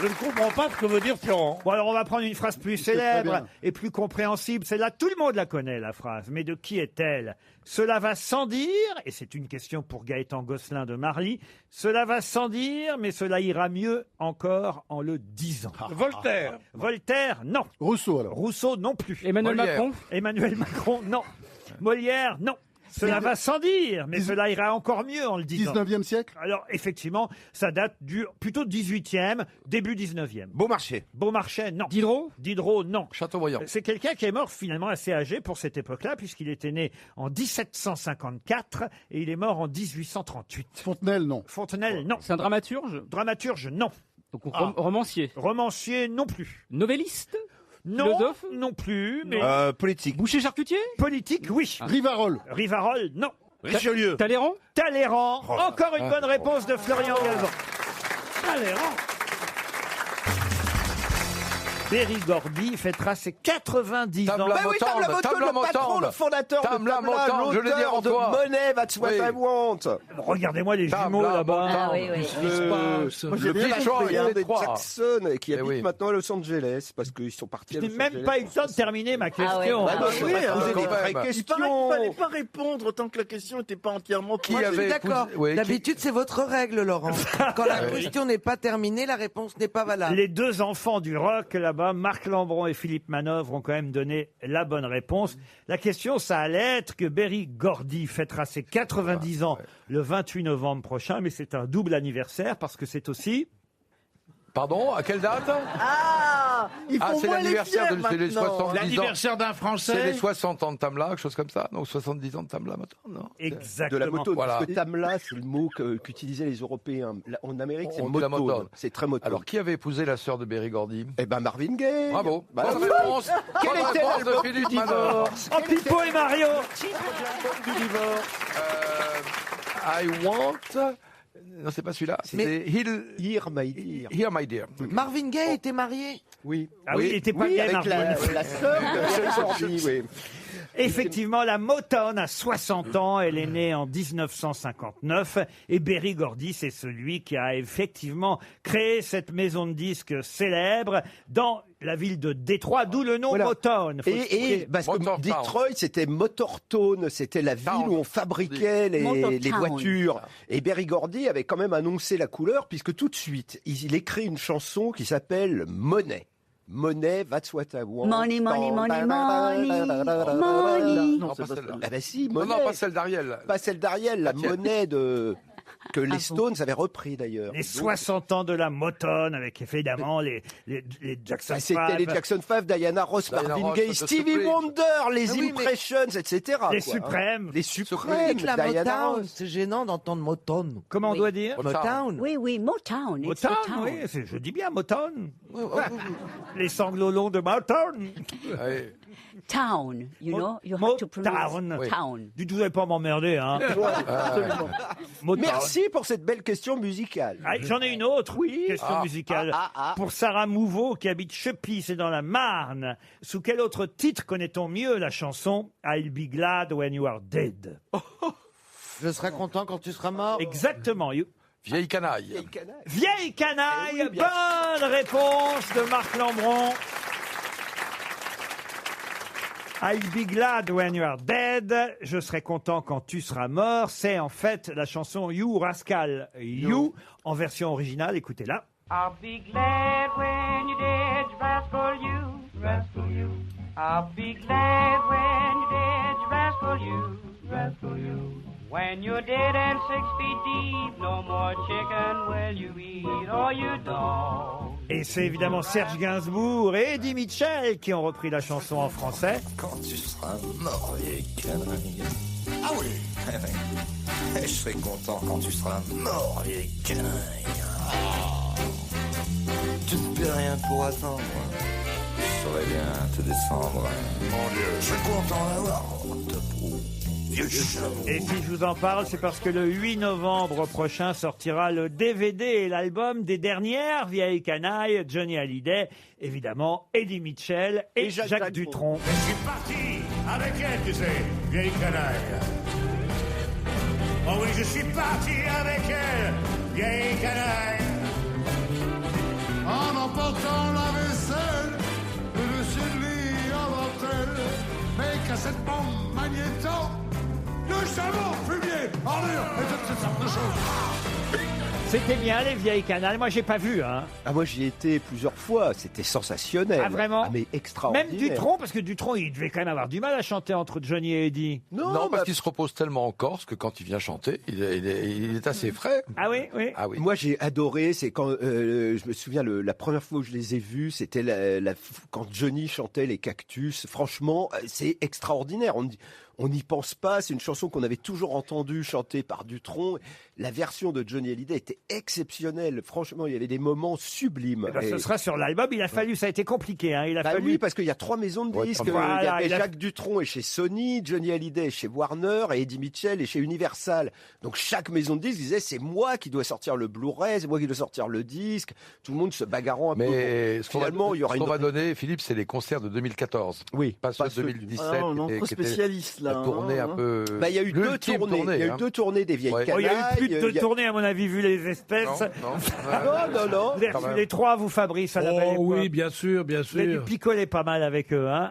je ne comprends pas ce que veut dire Sioran. Bon, alors on va prendre une phrase plus très célèbre bien. et plus compréhensible. Celle-là, tout le monde la connaît, la phrase. Mais de qui est-elle? Cela va sans dire, et c'est une question pour Gaëtan Gosselin de Marly, cela va sans dire, mais cela ira mieux encore en le disant. Voltaire. Voltaire, non. Rousseau alors? Rousseau, non plus. Emmanuel Molière. Macron. Emmanuel Macron, non. Molière, non. Cela va sans dire, mais cela ira encore mieux en le disant. 19e siècle. Alors, effectivement, ça date du plutôt 18e, début 19e. Beaumarchais. Beaumarchais, non. Diderot, non. Chateaubriand. C'est quelqu'un qui est mort finalement assez âgé pour cette époque-là, puisqu'il était né en 1754 et il est mort en 1838. Fontenelle, non. Fontenelle, non. C'est un dramaturge. Dramaturge, non. Donc romancier. Romancier, non plus. Novelliste. Non, Philosophe non plus, mais... Politique. Boucher charcutier. Politique, oui. Rivarol. Rivarol, non. Richelieu. Talleyrand. Talleyrand, encore une bonne réponse de Florian Gazan. Talleyrand. Périgordy fêtera ses 90 ans. Tam la Motande, le fondateur Tam de la Tabla, Motande, je l'ai dit l'auteur avant de toi. Monet, That's What I Want. Regardez-moi les Tam jumeaux la là-bas. Ah oui, oui. Le Detroit, Des Détroit. Jackson qui Eh habitent oui. maintenant à Los Angeles parce qu'ils sont partis Je à n'ai Los même Angeles. pas eu le temps de terminer ma question. Bah non, oui, poser des vraies Il questions. fallait pas répondre tant que la question n'était pas entièrement Moi, je suis avait d'accord. épousé- oui, D'habitude, c'est votre règle, Laurent. Quand la question n'est pas terminée, la réponse n'est pas valable. Les deux enfants du rock là-bas, Marc Lambron et Philippe Manœuvre, ont quand même donné la bonne réponse. La question, ça allait être que Berry-Gordy fêtera ses 90 ans le 28 novembre prochain, mais c'est un double anniversaire parce que c'est aussi... Pardon, à quelle date il faut c'est moins les l'anniversaire fiers de c'est les maintenant. 70 ans. L'anniversaire d'un C'est Français. les 60 ans de Tamla, quelque chose comme ça. Donc 70 ans de Tamla maintenant, non Exactement. De la moto, Voilà. parce que Tamla, c'est le mot qu'utilisaient les Européens. Là, en Amérique, c'est On dit la motone. motone. C'est très motone. Alors, qui avait épousé la sœur de Berry-Gordy Eh ben, Marvin Gaye. Bravo. Bah, Bonne oui. réponse. Quel Bonne était réponse de l'album Philippe du Manœuvre. divorce Oh, Pipo et Mario. du divorce. I want... Non, c'est pas celui-là. C'est Here, my dear. Here, my dear. Marvin Gaye était marié. Oui. Ah oui, il était pas gay, avec Marvin. la sœur de Berry-Gordy, oui. Effectivement, la Motown a 60 ans. Elle est née en 1959. Et Berry-Gordy, c'est celui qui a effectivement créé cette maison de disques célèbre dans la ville de Détroit, d'où le nom Voilà. Motown. Faut Et bah, expliquer. parce que Detroit, c'était Motortown, c'était la ville où on fabriquait les voitures. Et Berry-Gordy avait quand même annoncé la couleur, puisque tout de suite, il écrit une chanson qui s'appelle Money. Money, that's what I want. Money, money, money, money, money. Non, pas celle-là. Ah ben si, Non, Money. non, pas celle d'Ariel. Pas celle d'Ariel, la tienne. monnaie que les Stones avaient repris d'ailleurs. Les Donc, 60 ans de la Motown, avec évidemment les Jackson bah, c'était 5, les Jackson 5, Diana Ross, Diana Marvin Ross, Gaye, The Stevie Supremes. Wonder, les Ah oui, mais- Impressions, etc. les quoi, hein. Suprêmes. Les Vous Suprêmes, dites la Diana Motown. Ross. C'est gênant d'entendre Motown. Comment on doit dire Motown. Oui, oui, Motown. It's Motown, Motown. oui, je dis bien Motown. Oui, oui, oui. Les sanglots longs de Motown. Ouais. Town, you know, you have to pronounce Motown. town. Du tout, vous n'allez pas m'emmerder, hein. Absolument. Motown. Merci pour cette belle question musicale. Ah, j'en ai une autre question musicale pour Sarah Mouveau qui habite Chepy, c'est dans la Marne. Sous quel autre titre connaît-on mieux la chanson I'll be glad when you are dead? Je serai content quand tu seras mort. Exactement. Vieille canaille. Vieille canaille. Eh oui, bien Bonne réponse de Marc Lambron. I'll be glad when you are dead. Je serai content quand tu seras mort. C'est en fait la chanson You Rascal You en version originale. Écoutez-la. I'll be glad when you're dead, you rascal you, rascal you. I'll be glad when you're dead, you rascal you, rascal you. When you're dead and 6 feet deep, no more chicken will you eat, or you don't. Et c'est évidemment Serge Gainsbourg et Eddie Mitchell qui ont repris la chanson en français. Quand tu seras mort, vieille canaille. Ah oui, je serai content quand tu seras mort, vieille canaille. Ah. Tu ne peux rien pour attendre. Je saurais bien te descendre. Mon Dieu, je suis content d'avoir ta peau. Vieux chameau. Et si je vous en parle, c'est parce que le 8 novembre prochain sortira le DVD et l'album des dernières vieilles canailles, Johnny Hallyday, évidemment, Eddie Mitchell et Jacques Dutronc. Je suis parti avec elle, tu sais, vieille canaille. Oh oui, je suis parti avec elle, vieille canaille. En emportant la vaisselle, le lit en dentelle, mes cassettes bombes magnéto, le savon fumier, ordure, et toutes ces sortes de choses. C'était bien les vieilles canailles. Moi, j'ai pas vu. Hein. Ah, moi, j'y ai été plusieurs fois. C'était sensationnel. Ah, vraiment? Ah, mais extraordinaire. Même Dutronc, parce que Dutronc, il devait quand même avoir du mal à chanter entre Johnny et Eddie. Non, parce qu'il se repose tellement en Corse que quand il vient chanter, il est assez frais. Ah oui, oui. Ah oui. Moi, j'ai adoré. C'est quand je me souviens la première fois où je les ai vus, c'était quand Johnny chantait les Cactus. Franchement, c'est extraordinaire. On n'y pense pas. C'est une chanson qu'on avait toujours entendue chantée par Dutronc. La version de Johnny Hallyday était exceptionnelle. Franchement, il y avait des moments sublimes. Eh ben, ce sera sur l'album. Il a fallu, ça a été compliqué. Hein. Il a fallu. Oui, parce qu'il y a 3 maisons de disques. Voilà, il y avait Jacques Dutronc est chez Sony, Johnny Hallyday est chez Warner et Eddie Mitchell est chez Universal. Donc chaque maison de disques disait c'est moi qui dois sortir le Blu-ray, c'est moi qui dois sortir le disque. Tout le monde se bagarrant un peu. Mais finalement, il y aura ce qu'on va donner, Philippe, c'est les concerts de 2014. Oui, pas ceux de 2017. Ah, on est trop spécialiste là. La tournée un peu. Il y a eu 2 tournées. Il y a eu 2 tournées des vieilles canailles. Il y a eu plus de 2 tournées, à mon avis, vu les espèces. Non. Vous avez reçu les 3, vous, Fabrice, à la belle époque. Oui, bien sûr, bien sûr. Vous avez dû picoler pas mal avec eux, hein,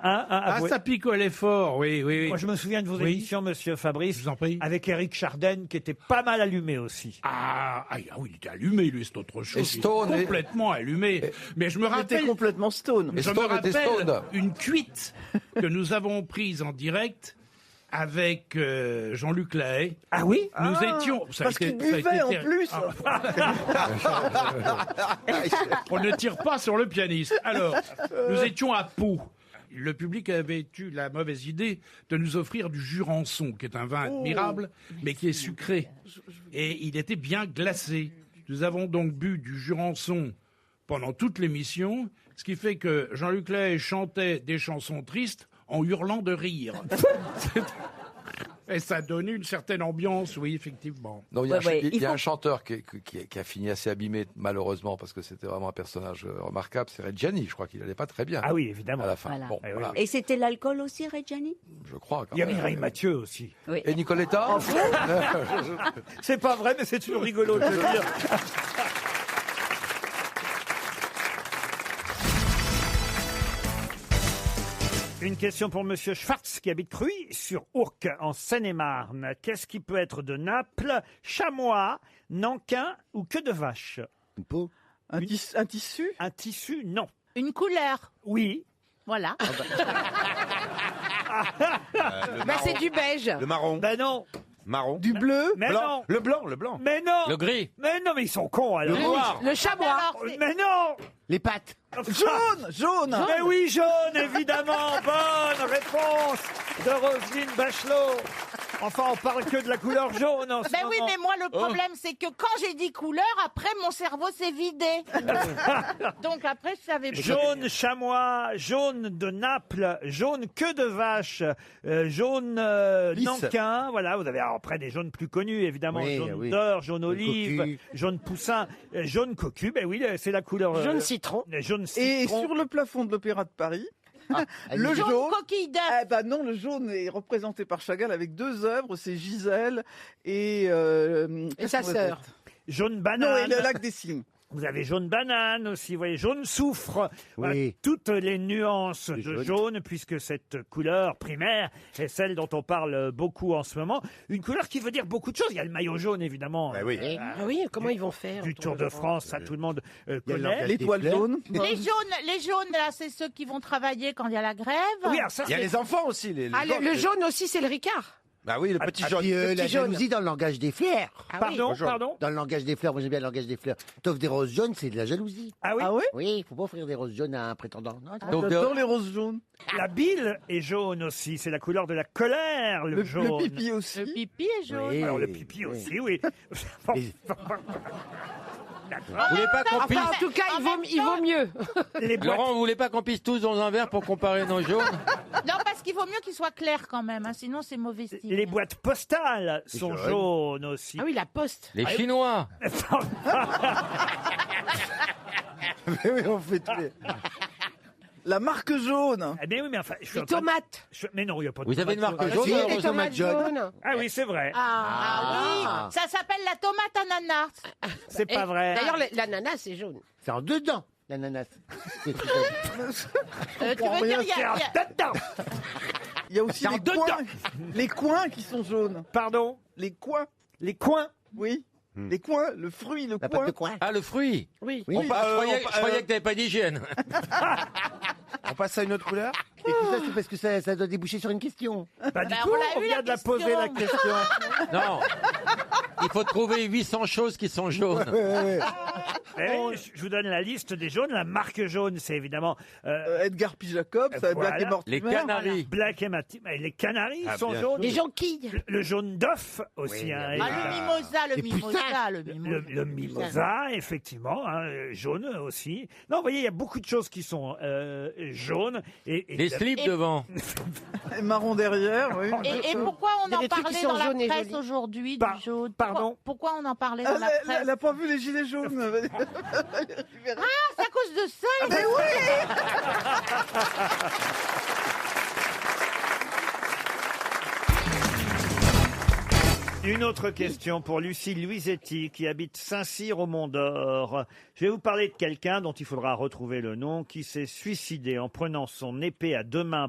ça picolait fort, oui. Moi, je me souviens de vos émissions, monsieur Fabrice. Je vous en prie. Avec Éric Chardin, qui était pas mal allumé aussi. Oui, il était allumé, lui, c'est autre chose. Et Stone. Complètement allumé. Mais je me rappelle. Il était complètement Stone. Je me rappelle une cuite que nous avons prise en direct avec Jean-Luc Lahaye. Ah oui? Nous étions... Parce qu'il buvait en plus. On ne tire pas sur le pianiste. Alors, nous étions à Pau. Le public avait eu la mauvaise idée de nous offrir du Jurançon, qui est un vin admirable, mais qui est sucré. Et il était bien glacé. Nous avons donc bu du Jurançon pendant toute l'émission, ce qui fait que Jean-Luc Lahaye chantait des chansons tristes en hurlant de rire. Et ça donnait une certaine ambiance, oui, effectivement. Non, il y a un chanteur qui a fini assez abîmé, malheureusement, parce que c'était vraiment un personnage remarquable, c'est Reggiani. Je crois qu'il n'allait pas très bien. Ah oui, évidemment. À la fin. Voilà. Bon, voilà. Et c'était l'alcool aussi, Reggiani? Je crois. Il y a Mireille Mathieu aussi. Oui. Et Nicoletta. C'est pas vrai, mais c'est toujours rigolo de le dire. Une question pour Monsieur Schwartz qui habite Cruy sur Ourcq en Seine-et-Marne. Qu'est-ce qui peut être de Naples, chamois, nankin ou queue de vache? Une peau. Un tissu? Un tissu, non. Une couleur? Oui. Voilà. C'est du beige. Le marron. Ben non. Marron. Du bleu? Mais non. Le blanc. Mais non. Le gris. Mais non, mais ils sont cons alors. Le noir. Le chamois. Mais non. Les pattes. Jaune. Mais oui, jaune, évidemment. Bonne réponse de Roselyne Bachelot. Enfin, on parle que de la couleur jaune en ce moment. Oui, mais moi, le problème, c'est que quand j'ai dit couleur, après, mon cerveau s'est vidé. Donc après, je savais pas. Jaune chamois, jaune de Naples, jaune queue de vache, jaune nankin. Voilà, vous avez après des jaunes plus connus, évidemment. Jaune d'or, jaune olive, cocu. Jaune poussin, jaune cocu. Ben oui, c'est la couleur. Jaune citron. Jaune citron. Et sur le plafond de l'Opéra de Paris, le jaune jaune coquille d'œuf. Non, le jaune est représenté par Chagall avec 2 œuvres, c'est Gisèle et sa sœur. Jaune banane. Non, et le lac des Cygnes. Vous avez jaune banane aussi, vous voyez, jaune soufre. Voilà, toutes les nuances de jaune, puisque cette couleur primaire est celle dont on parle beaucoup en ce moment. Une couleur qui veut dire beaucoup de choses. Il y a le maillot jaune, évidemment. Oui, comment ils vont faire? Du Tour de France, ça tout le monde connaît. L'étoile jaune. Les jaunes, là, c'est ceux qui vont travailler quand il y a la grève. Oui, alors ça, Il y a les enfants aussi. Le jaune aussi, c'est le Ricard. Bah oui, le petit jaune. La jalousie dans le langage des fleurs. Pardon. Dans le langage des fleurs, moi j'aime bien le langage des fleurs. T'offres des roses jaunes, c'est de la jalousie. Ah oui? Oui, faut pas offrir des roses jaunes à un prétendant. J'adore les roses jaunes. La bile est jaune aussi, c'est la couleur de la colère, le jaune. Le pipi aussi. Le pipi est jaune. Oui. Alors le pipi aussi, oui. Vous voulez pas qu'on pisse... En tout cas, il vaut mieux. Laurent, vous voulez pas qu'on pisse tous dans un verre pour comparer nos jaunes? Non, parce qu'il vaut mieux qu'il soit clair quand même, sinon c'est mauvais style. Les boîtes postales sont jaunes aussi. Ah oui, la poste. Les Chinois. Oui, on fait tous les... La marque jaune. Eh bien oui, mais enfin... Les tomates. Mais non, il n'y a pas de Vous avez une tomates marque jaunes. jaune, Les tomates jaunes. Ah oui, c'est vrai. Oui, ça s'appelle la tomate ananas. C'est pas vrai. D'ailleurs, l'ananas, c'est jaune. C'est en dedans, l'ananas. Tu veux dire, Il y a aussi les coins qui sont jaunes. Pardon? Les coins. Les coins? Oui. Les coins, le fruit, le coin. Ah, le fruit. Oui. Je croyais que t'avais pas d'hygiène. On passe à une autre couleur. Et tout ça, c'est parce que ça doit déboucher sur une question. Bah, du Bah, coup, on l'a on eu, vient la de la poser la question. Non. Il faut trouver 800 choses qui sont jaunes. Eh, je vous donne la liste des jaunes. La marque jaune, c'est évidemment Edgar P. Jacobs, Black voilà. et Mortimer. Les canaris. Black et Mortimer. Les canaris Ah, sont bien jaunes. Les jonquilles. Le jaune d'œuf aussi. Oui, hein, oui. Ah, évidemment. le mimosa. Le mimosa, effectivement, hein, jaune aussi. Non, vous voyez, il y a beaucoup de choses qui sont jaunes. Et Les slips devant. Et marron derrière, oui. Et pourquoi on Il y a en des trucs qui parlait sont dans la jaunes et presse jolis. aujourd'hui Par- du jaune pardon Pourquoi on en parlait dans Ah, la presse elle a pas vu les gilets jaunes. Ah, c'est à cause de ça Mais Une autre question pour Lucie Luisetti qui habite Saint-Cyr au Mont-d'Or. Je vais vous parler de quelqu'un dont il faudra retrouver le nom qui s'est suicidé en prenant son épée à deux mains